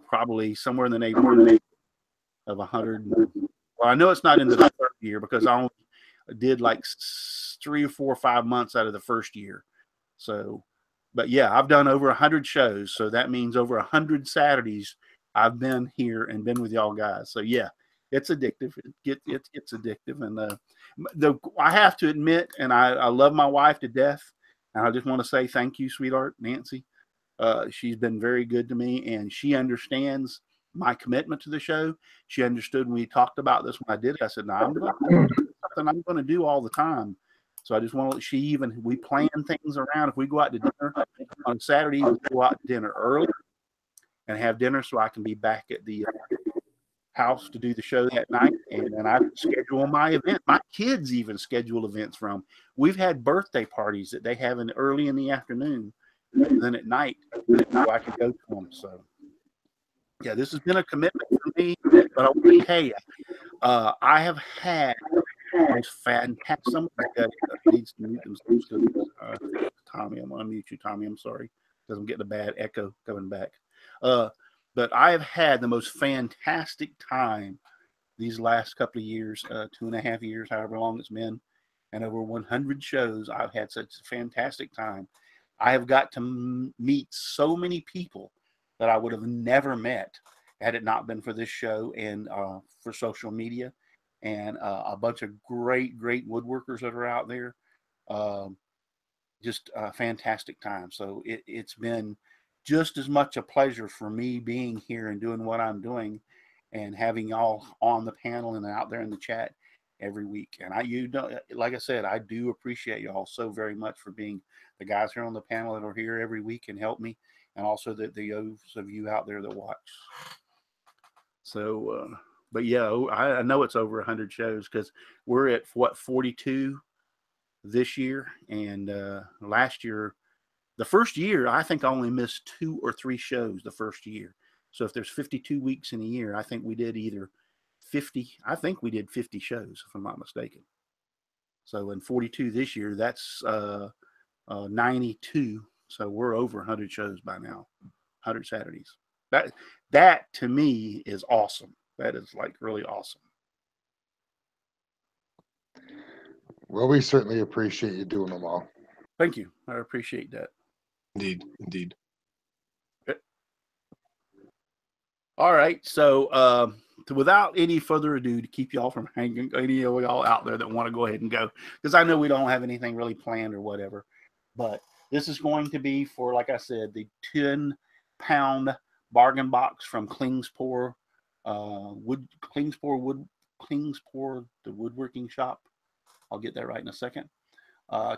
Probably somewhere in the neighborhood of 100. Well, I know it's not in the third year because I only did like 3 or 4 or 5 months out of the first year. So, but yeah, I've done over 100 shows. So that means over 100 Saturdays I've been here and been with y'all guys. So yeah, it's addictive. It's addictive. And I have to admit, and I love my wife to death. And I just want to say thank you, sweetheart, Nancy. She's been very good to me, and she understands my commitment to the show. She understood when we talked about this when I did it. I said, no, I'm going to do something I'm going to do all the time. So I just want to we plan things around. If we go out to dinner on Saturday, we go out to dinner early and have dinner so I can be back at the house to do the show that night. And then I schedule my event. My kids even schedule events from. We've had birthday parties that they have early in the afternoon, then at night, so I can go to them. So yeah, this has been a commitment for me, but I will tell you, I have had most fantastic. Somebody needs to mute themselves. Tommy, I'm going to mute you, Tommy. I'm sorry because I'm getting a bad echo coming back. But I have had the most fantastic time these last couple of years, 2.5 years, however long it's been, and over 100 shows. I've had such a fantastic time. I have got to meet so many people that I would have never met had it not been for this show and for social media, and a bunch of great woodworkers that are out there. Just a fantastic time. So it's been just as much a pleasure for me being here and doing what I'm doing and having y'all on the panel and out there in the chat every week. And like I said, I do appreciate y'all so very much for being the guys here on the panel that are here every week and help me, and also those of you out there that watch. So, but yeah, I know it's over 100 shows because we're at what, 42 this year, and last year, the first year, I think I only missed 2 or 3 shows the first year. So if there's 52 weeks in a year, I think we did either 50. I think we did 50 shows, if I'm not mistaken. So in 42 this year, that's 92. So we're over 100 shows by now, 100 Saturdays. That to me is awesome. That is like really awesome. Well, we certainly appreciate you doing them all. Thank you. I appreciate that. Indeed. All right. So without any further ado, to keep y'all from hanging, any of y'all out there that want to go ahead and go, because I know we don't have anything really planned or whatever, but this is going to be for, like I said, the 10-pound bargain box from Klingspor, Klingspor, the woodworking shop. I'll get that right in a second.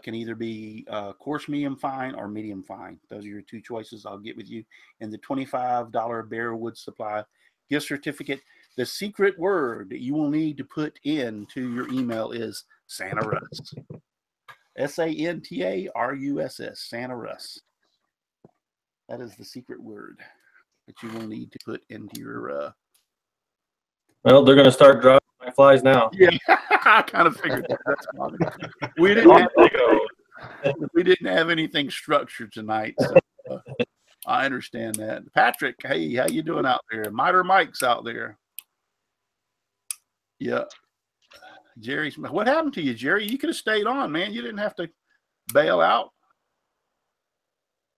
Can either be coarse medium fine or medium fine. Those are your 2 choices. I'll get with you. And the $25 Bear Wood Supply gift certificate. The secret word that you will need to put into your email is Santa Russ. SANTARUSS, Santa Russ. That is the secret word that you will need to put into your. Well, they're going to start dropping like flies now. Yeah, I kind of figured that. That's funny. We didn't have anything structured tonight, so I understand that. Patrick, hey, how you doing out there? Miter Mike's out there. Yeah. Jerry's. What happened to you, Jerry? You could have stayed on, man. You didn't have to bail out.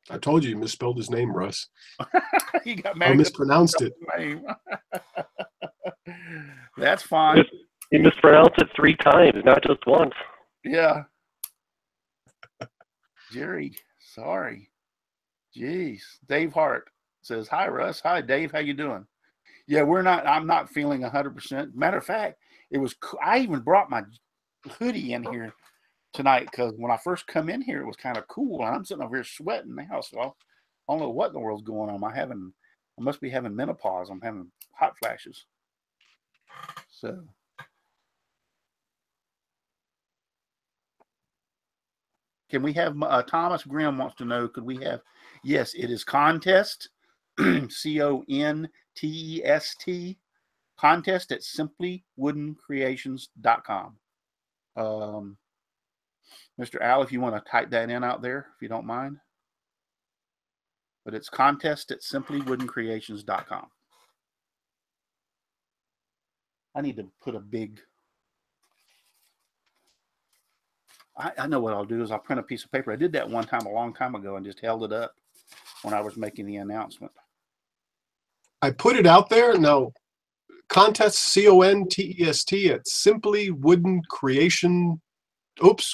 I told you misspelled his name, Russ. He got mad. I mispronounced it. That's fine. You mispronounced it 3 times, not just once. Yeah. Jerry, sorry. Jeez. Dave Hart says, hi, Russ. Hi, Dave. How you doing? Yeah, I'm not feeling 100%. Matter of fact, I even brought my hoodie in here tonight because when I first come in here, it was kind of cool. And I'm sitting over here sweating now. So I don't know what in the world's going on. I must be having menopause. I'm having hot flashes. So. Can we have Thomas Grimm wants to know, could we have, yes, it is contest, CONTEST, contest at simplywoodencreations.com. Mr. Al, if you want to type that in out there, if you don't mind. But it's contest at simplywoodencreations.com. I need to put a big... I know what I'll do is I'll print a piece of paper. I did that one time a long time ago and just held it up when I was making the announcement. I put it out there. No, contest, CONTEST at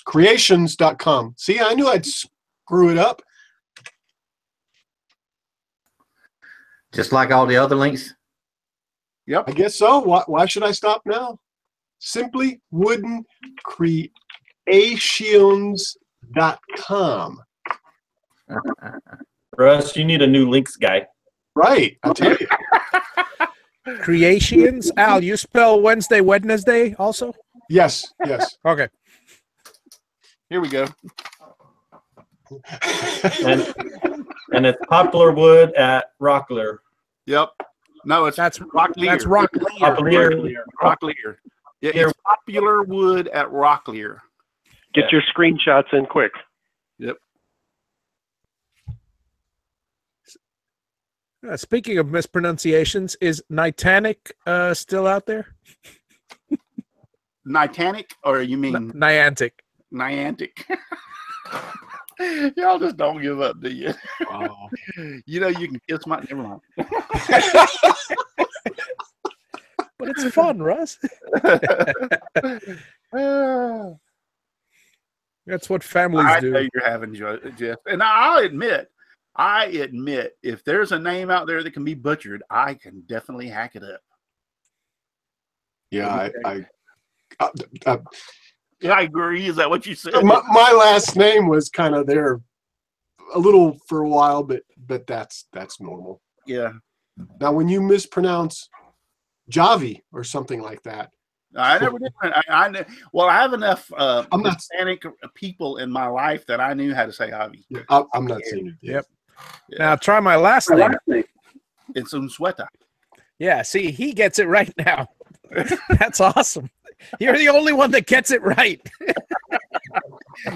creations.com. See, I knew I'd screw it up. Just like all the other links? Yep. I guess so. Why should I stop now? Simply Wooden Creations.com. Russ, you need a new links guy. Right, I'll tell you. Creations? Al, you spell Wednesday also? Yes. Okay. Here we go. and it's Poplar Wood at Rocklear. Yep. No, that's Rocklear. That's Rocklear. Rocklear. Yeah, it's Popular Wood at Rocklear. Get your screenshots in quick. Yep. Speaking of mispronunciations, is Nitanic still out there? Nitanic, or you mean Niantic? Niantic. Y'all just don't give up, do you? Wow. You know you can kiss my. Never mind. But it's fun, Russ. That's what families do. I know you're having joy, Jeff, and I'll admit, if there's a name out there that can be butchered, I can definitely hack it up. Yeah, Yeah, I agree. Is that what you said? my last name was kind of there a little for a while, but that's normal. Yeah. Now, when you mispronounce Javi or something like that, I never did. Well, I have enough Hispanic people in my life that I knew how to say Javi. Yeah, I'm not saying it. Yep. Yeah. Now try my last name. It's Unsueta. Yeah. See, he gets it right now. That's awesome. You're the only one that gets it right.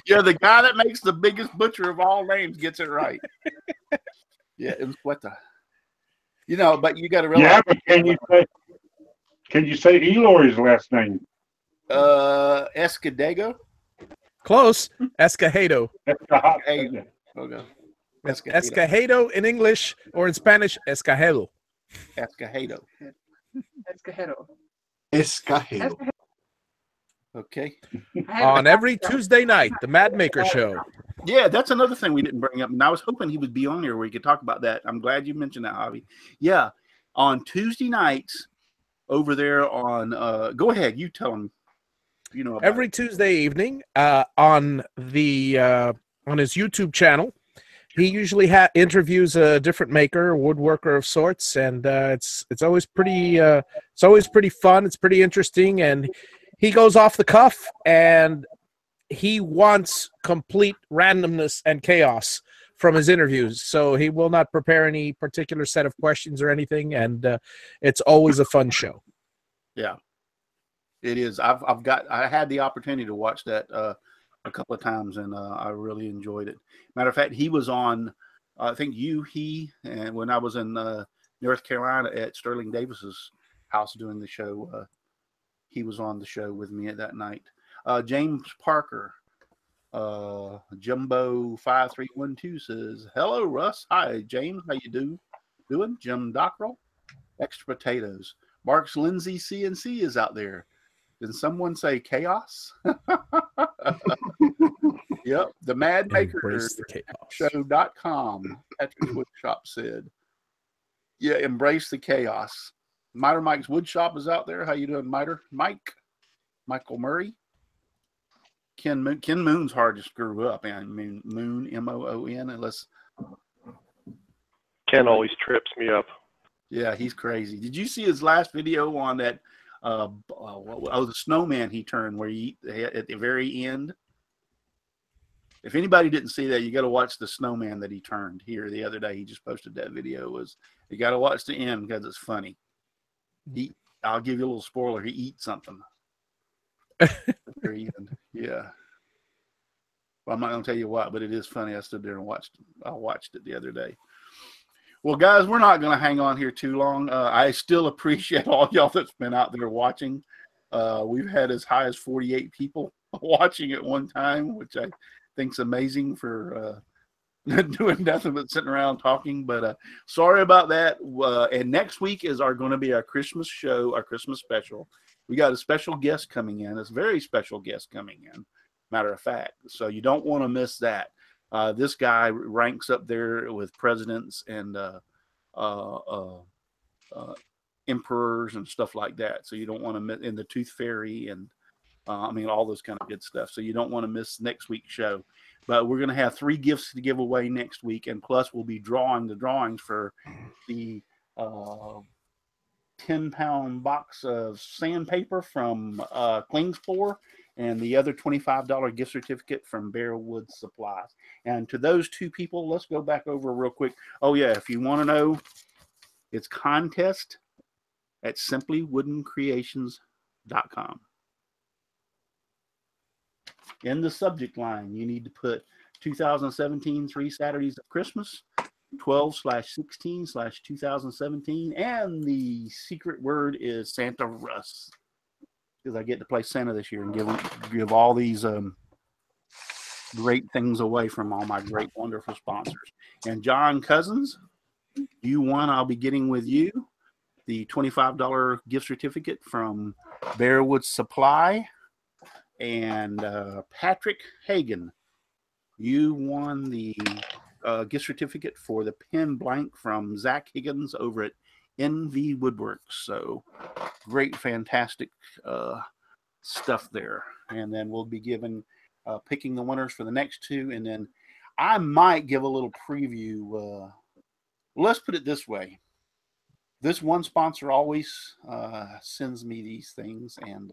Yeah, the guy that makes the biggest butcher of all names gets it right. Yeah, Unsueta. You know, but you got to realize. Yeah, but can you say Eloy's last name? Escudego. Close. Escajado. Okay. Escajado in English, or in Spanish, escajado. Escajado. Escajado. Okay. On every Tuesday night, the Mad Maker Show. Yeah, that's another thing we didn't bring up, and I was hoping he would be on here where we could talk about that. I'm glad you mentioned that, Javi. Yeah, on Tuesday nights over there on. Go ahead, you tell him. You know. Every Tuesday evening, on his YouTube channel, he usually interviews a different maker, a woodworker of sorts, and it's always pretty fun. It's pretty interesting, and he goes off the cuff, and he wants complete randomness and chaos from his interviews. So he will not prepare any particular set of questions or anything, and it's always a fun show. Yeah, it is. I had the opportunity to watch that a couple of times, and I really enjoyed it. Matter of fact, he was on, I think and when I was in North Carolina at Sterling Davis's house doing the show, he was on the show with me at that night. James Parker, Jumbo5312 says, "Hello, Russ. Hi, James. How you doing? Jim Dockrell, extra potatoes. Mark's Lindsay CNC is out there. Did someone say chaos?" Yep, the Mad Maker Show.com. Patrick's Woodshop said, "Yeah, embrace the chaos." Miter Mike's Woodshop is out there. How you doing, Miter? Michael Murray. Ken Moon's hard to screw up. I mean, Moon, Moon, unless. Ken always trips me up. Yeah, he's crazy. Did you see his last video on that? The snowman he turned where he at the very end? If anybody didn't see that, you got to watch the snowman that he turned here the other day. He just posted that video. You got to watch the end because it's funny. I'll give you a little spoiler. He eats something. Yeah. Well, I'm not going to tell you what, but it is funny. I stood there and watched it the other day. Well, guys, we're not going to hang on here too long. I still appreciate all y'all that's been out there watching. We've had as high as 48 people watching at one time, which I think's amazing for doing nothing but sitting around talking. But sorry about that. And next week is going to be our Christmas show, our Christmas special. We got a special guest coming in. It's a very special guest coming in, matter of fact. So you don't want to miss that. This guy ranks up there with presidents and emperors and stuff like that. So you don't want to miss in the Tooth Fairy and all those kind of good stuff. So you don't want to miss next week's show. But we're going to have 3 gifts to give away next week, and plus we'll be drawing the drawings for the 10-pound box of sandpaper from Klingspor and the other $25 gift certificate from Bearwood Supplies. And to those 2 people, let's go back over real quick. Oh, yeah, if you want to know, it's contest at simplywoodencreations.com. in the subject line, you need to put 2017 3 Saturdays of Christmas, 12/16/2017, and the secret word is Santa Russ, because I get to play Santa this year and give all these great things away from all my great, wonderful sponsors. And John Cousins, you won. I'll be getting with you the $25 gift certificate from Bearwood Supply. And Patrick Hagan, you won the gift certificate for the pen blank from Zach Higgins over at NV Woodwerks. So great, fantastic stuff there. And then we'll be picking the winners for the next two. And then I might give a little preview. Let's put it this way. This one sponsor always sends me these things, and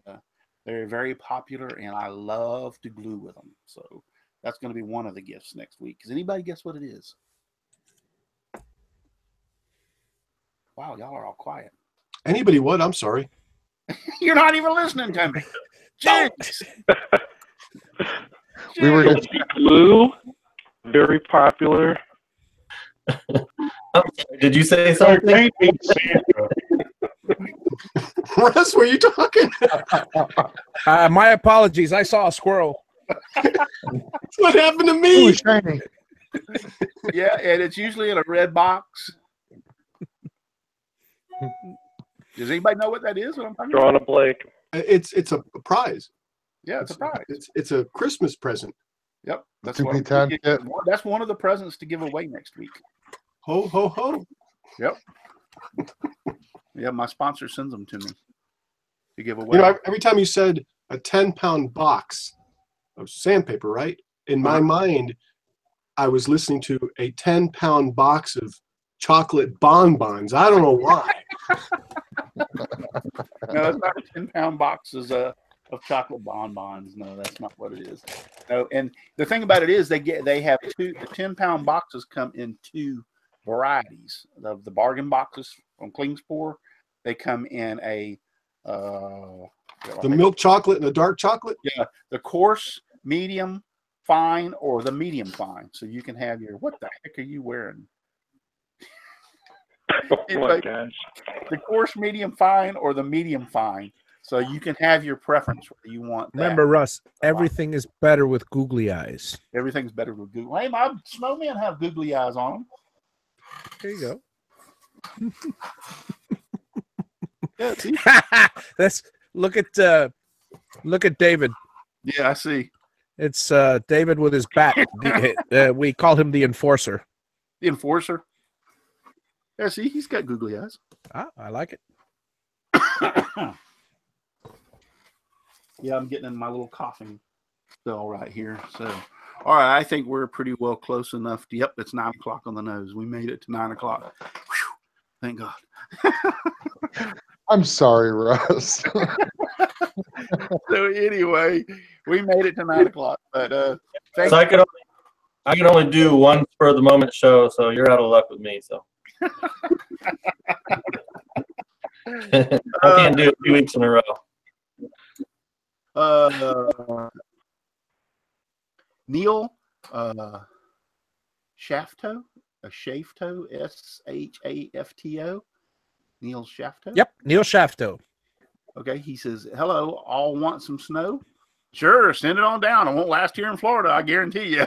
they're very popular, and I love to glue with them. So that's going to be one of the gifts next week. Does anybody guess what it is? Wow, y'all are all quiet. Anybody would? I'm sorry. You're not even listening to me. Jeez. We were just glue, very popular. Did you say something? Russ, were you talking? My apologies. I saw a squirrel. What happened to me? Ooh, shiny. Yeah, and it's usually in a red box. Does anybody know what that is? What I'm talking Drawing a about? blank. It's a prize. Yeah, it's a prize. It's a Christmas present. Yep, that's To what be I'm done, thinking. yeah. That's one of the presents to give away next week. Ho ho ho! Yep. Yeah, my sponsor sends them to me to give away. You know, every time you said a 10-pound box of sandpaper, right? In my mind, I was listening to a 10-pound box of chocolate bonbons. I don't know why. No, it's not 10-pound boxes of chocolate bonbons. No, that's not what it is. No, and the thing about it is they have the 10-pound boxes come in two varieties. The bargain boxes from Klingspor, they come in a the milk chocolate and the dark chocolate. Yeah, the coarse, medium, fine, or the medium fine. So you can have your, what the heck are you wearing? Oh my gosh. The coarse, medium, fine, or the medium fine. So you can have your preference whether you want that. Remember, Russ, everything is better with googly eyes. Everything's better with Google. Hey, my snowmen have googly eyes on them. There you go. Yeah, see? Let's look at David. Yeah, I see. It's David with his bat. We call him the enforcer. The enforcer. Yeah, see, he's got googly eyes. Ah, I like it. Yeah, I'm getting in my little coughing spell right here. So, all right, I think we're pretty well close enough. Yep, it's 9 o'clock on the nose. We made it to 9 o'clock. Whew, thank God. I'm sorry, Russ. So anyway, we made it to 9 o'clock. But So I can only do one spur of the moment show, so you're out of luck with me. So I can't do it 2 weeks in a row. Neil Shafto, Shafto. Neil Shafto. Yep, Neil Shafto. Okay, he says, hello, all want some snow? Sure, send it on down. It won't last here in Florida, I guarantee you.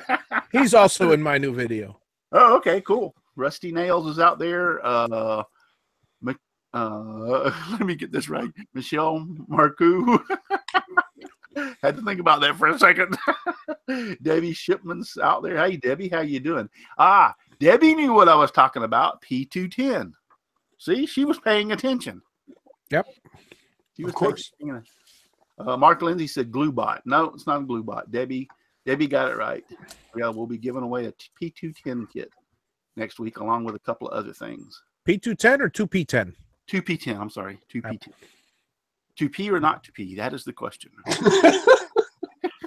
He's also in my new video. Oh, okay, cool. Rusty Nails is out there. Let me get this right. Michelle Marcoux. Had to think about that for a second. Debbie Shipman's out there. Hey, Debbie, how you doing? Ah, Debbie knew what I was talking about. P210. See, she was paying attention. Yep. She was of course. Mark Lindsay said GlueBot. No, it's not a GlueBot. Debbie got it right. Yeah, we'll be giving away a P210 kit next week, along with a couple of other things. P210 or 2P10? 2P10. I'm sorry, 2P10. 2P or not 2P? That is the question.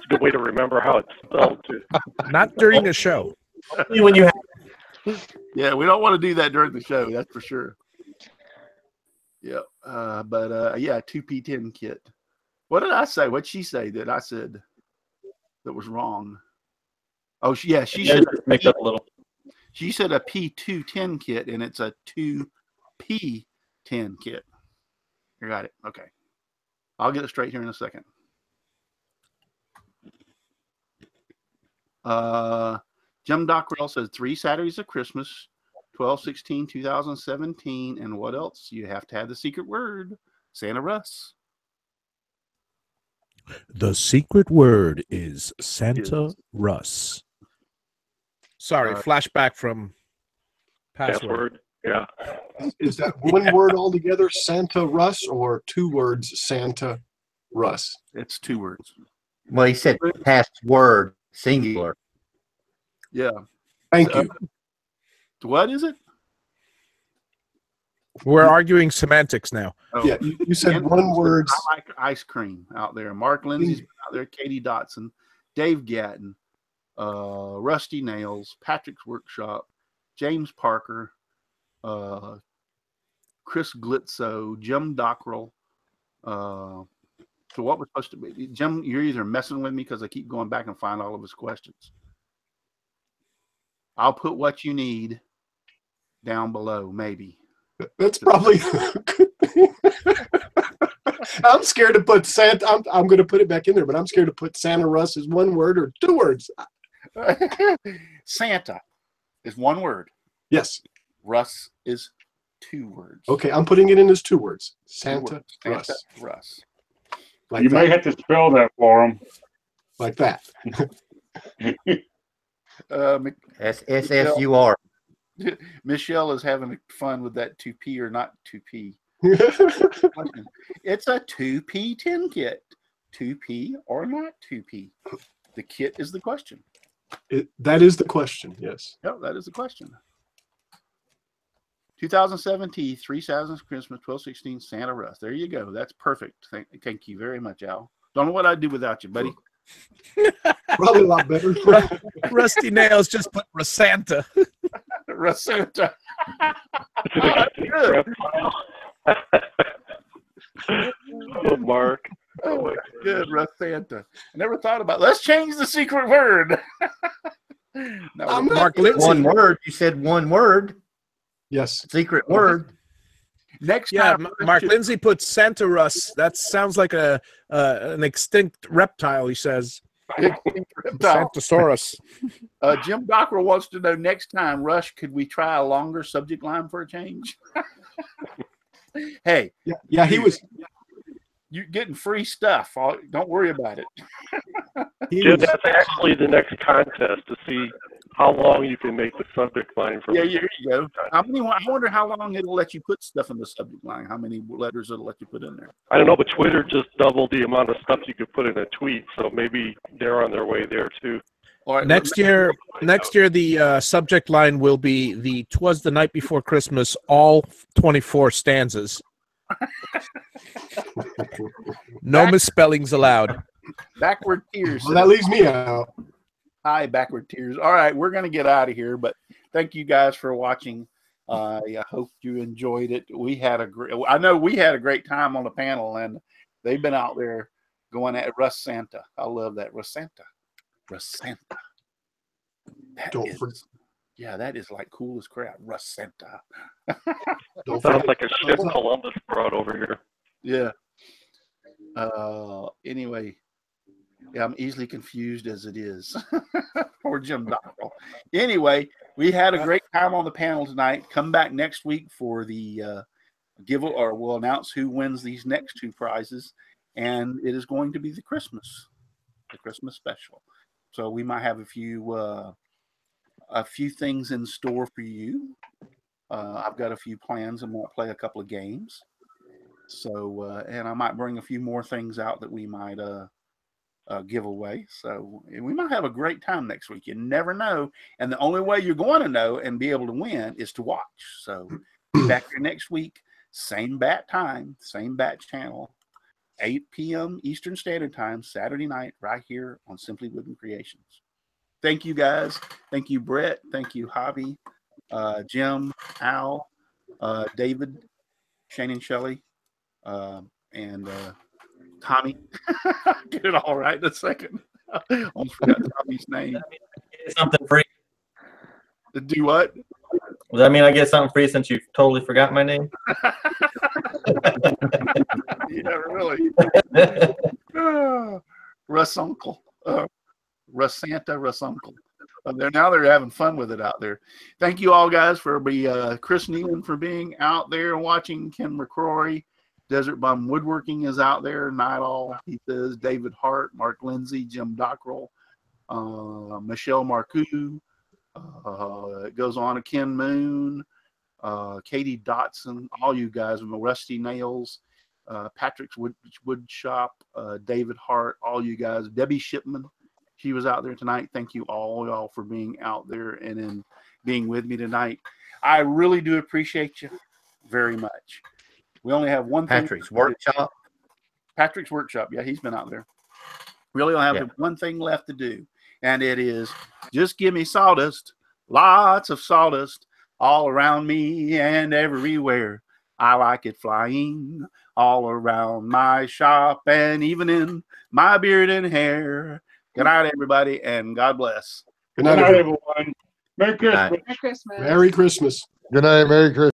Good way to remember how it's spelled too. Not during a show. Only when you have. Yeah, we don't want to do that during the show. That's for sure. Yeah, but yeah, 2P10 kit. What did I say? What'd she say that I said? that was wrong. Oh, yeah, she Yeah, said just mixed up a little. she said a P210 kit, and it's a 2P10 kit. You got it. Okay. I'll get it straight here in a second. Jim Dockrell says 3 Saturdays of Christmas, 12/16/2017. And what else? You have to have the secret word, Santa Russ. The secret word is Santa Russ. Sorry, flashback from password. Yeah. Is that one word altogether, Santa Russ, or 2 words, Santa Russ? It's 2 words. Well, he said password, singular. Yeah. Thank you. What is it? We're arguing semantics now. Oh, Yeah, you said 1 word. I like ice cream out there. Mark Lindsay's been out there. Katie Dotson, Dave Gatton, Rusty Nails, Patrick's Workshop, James Parker, Chris Glitzo, Jim Dockrell. So what was supposed to be? Jim, you're either messing with me because I keep going back and find all of his questions. I'll put what you need down below, maybe. That's probably a good thing. I'm scared to put Santa. I'm going to put it back in there, but I'm scared to put Santa Russ as 1 word or 2 words. Santa is 1 word. Yes. Russ is 2 words. Okay, I'm putting it in as 2 words. Santa Russ. Santa Russ. Like You that. may have to spell that for him. Like that. SSUR. Michelle is having fun with that 2P or not 2P. It's a 2P10 kit. 2P or not 2P. The kit is the question. That is the question, yes. Yep, that is the question. 2017, 3 Saturdays Christmas, 12/16, Santa Russ. There you go. That's perfect. Thank you very much, Al. Don't know what I'd do without you, buddy. Probably a lot better. Rusty Nails just put Rasanta. Rasanta. Oh, Mark. Oh, my good, Rasanta. I never thought about. Let's change the secret word. No, Mark Lindsay. 1 word. You said 1 word. Yes. Secret word. Next Yeah, time, Mark Lindsay put Santa Russ. That sounds like an extinct reptile, he says. Santosaurus. Jim Dockrell wants to know, next time, Rush, could we try a longer subject line for a change? Hey. Yeah, he was. You're getting free stuff. Don't worry about it. Jim, that's actually the next contest to see how long you can make the subject line for. Yeah, here you go. I wonder how long it'll let you put stuff in the subject line. How many letters it'll let you put in there? I don't know, but Twitter just doubled the amount of stuff you could put in a tweet, so maybe they're on their way there too. All right, next year, the subject line will be the "'Twas the Night Before Christmas," all 24 stanzas. No misspellings allowed. Backward tears. Well, that leaves me out. Hi, backward tears. All right, we're going to get out of here, but thank you guys for watching. I hope you enjoyed it. I know we had a great time on the panel, and they've been out there going at Russ Santa. I love that. Russ Santa. Yeah, that is like cool as crap. Russ Santa. Sounds like a ship Columbus brought over here. Yeah. Anyway, yeah, I'm easily confused as it is. Or Jim Dockrell. Anyway, we had a great time on the panel tonight. Come back next week for the we'll announce who wins these next 2 prizes, and it is going to be the Christmas special. So we might have a few things in store for you. I've got a few plans and we'll play a couple of games. So, and I might bring a few more things out that we might give away. So we might have a great time next week. You never know. And the only way you're going to know and be able to win is to watch. So be back here next week, same bat time, same bat channel, 8 p.m. Eastern Standard Time, Saturday night, right here on Simply Wooden Creations. Thank you, guys. Thank you, Brett. Thank you, Javi, Jim, Al, David, Shane and Shelley, and Tommy. Get it all right in a second. Almost forgot Tommy's name. Get something free. Do what? Does that mean I get something free since you totally forgot my name? Yeah, really. Russ Uncle. Russ Santa, Russ Uncle. They're having fun with it out there. Thank you all guys for Chris Nealon for being out there watching. Ken McCrory, Desert Bum Woodworking is out there. Night All, he says. David Hart, Mark Lindsay, Jim Dockrell, Michelle Marcoux. It goes on to Ken Moon, Katie Dotson, all you guys, Rusty Nails, Patrick's Wood Shop, David Hart, all you guys, Debbie Shipman, she was out there tonight. Thank you all y'all for being out there and in being with me tonight. I really do appreciate you very much. We only have one Patrick's Workshop. Patrick's Workshop, yeah, he's been out there. We only have one thing left to do, and it is just give me sawdust, lots of sawdust all around me and everywhere. I like it flying all around my shop and even in my beard and hair. Good night, everybody, and God bless. Good night, everyone. Merry Christmas. Merry Christmas. Merry Christmas. Good night. Merry Christmas.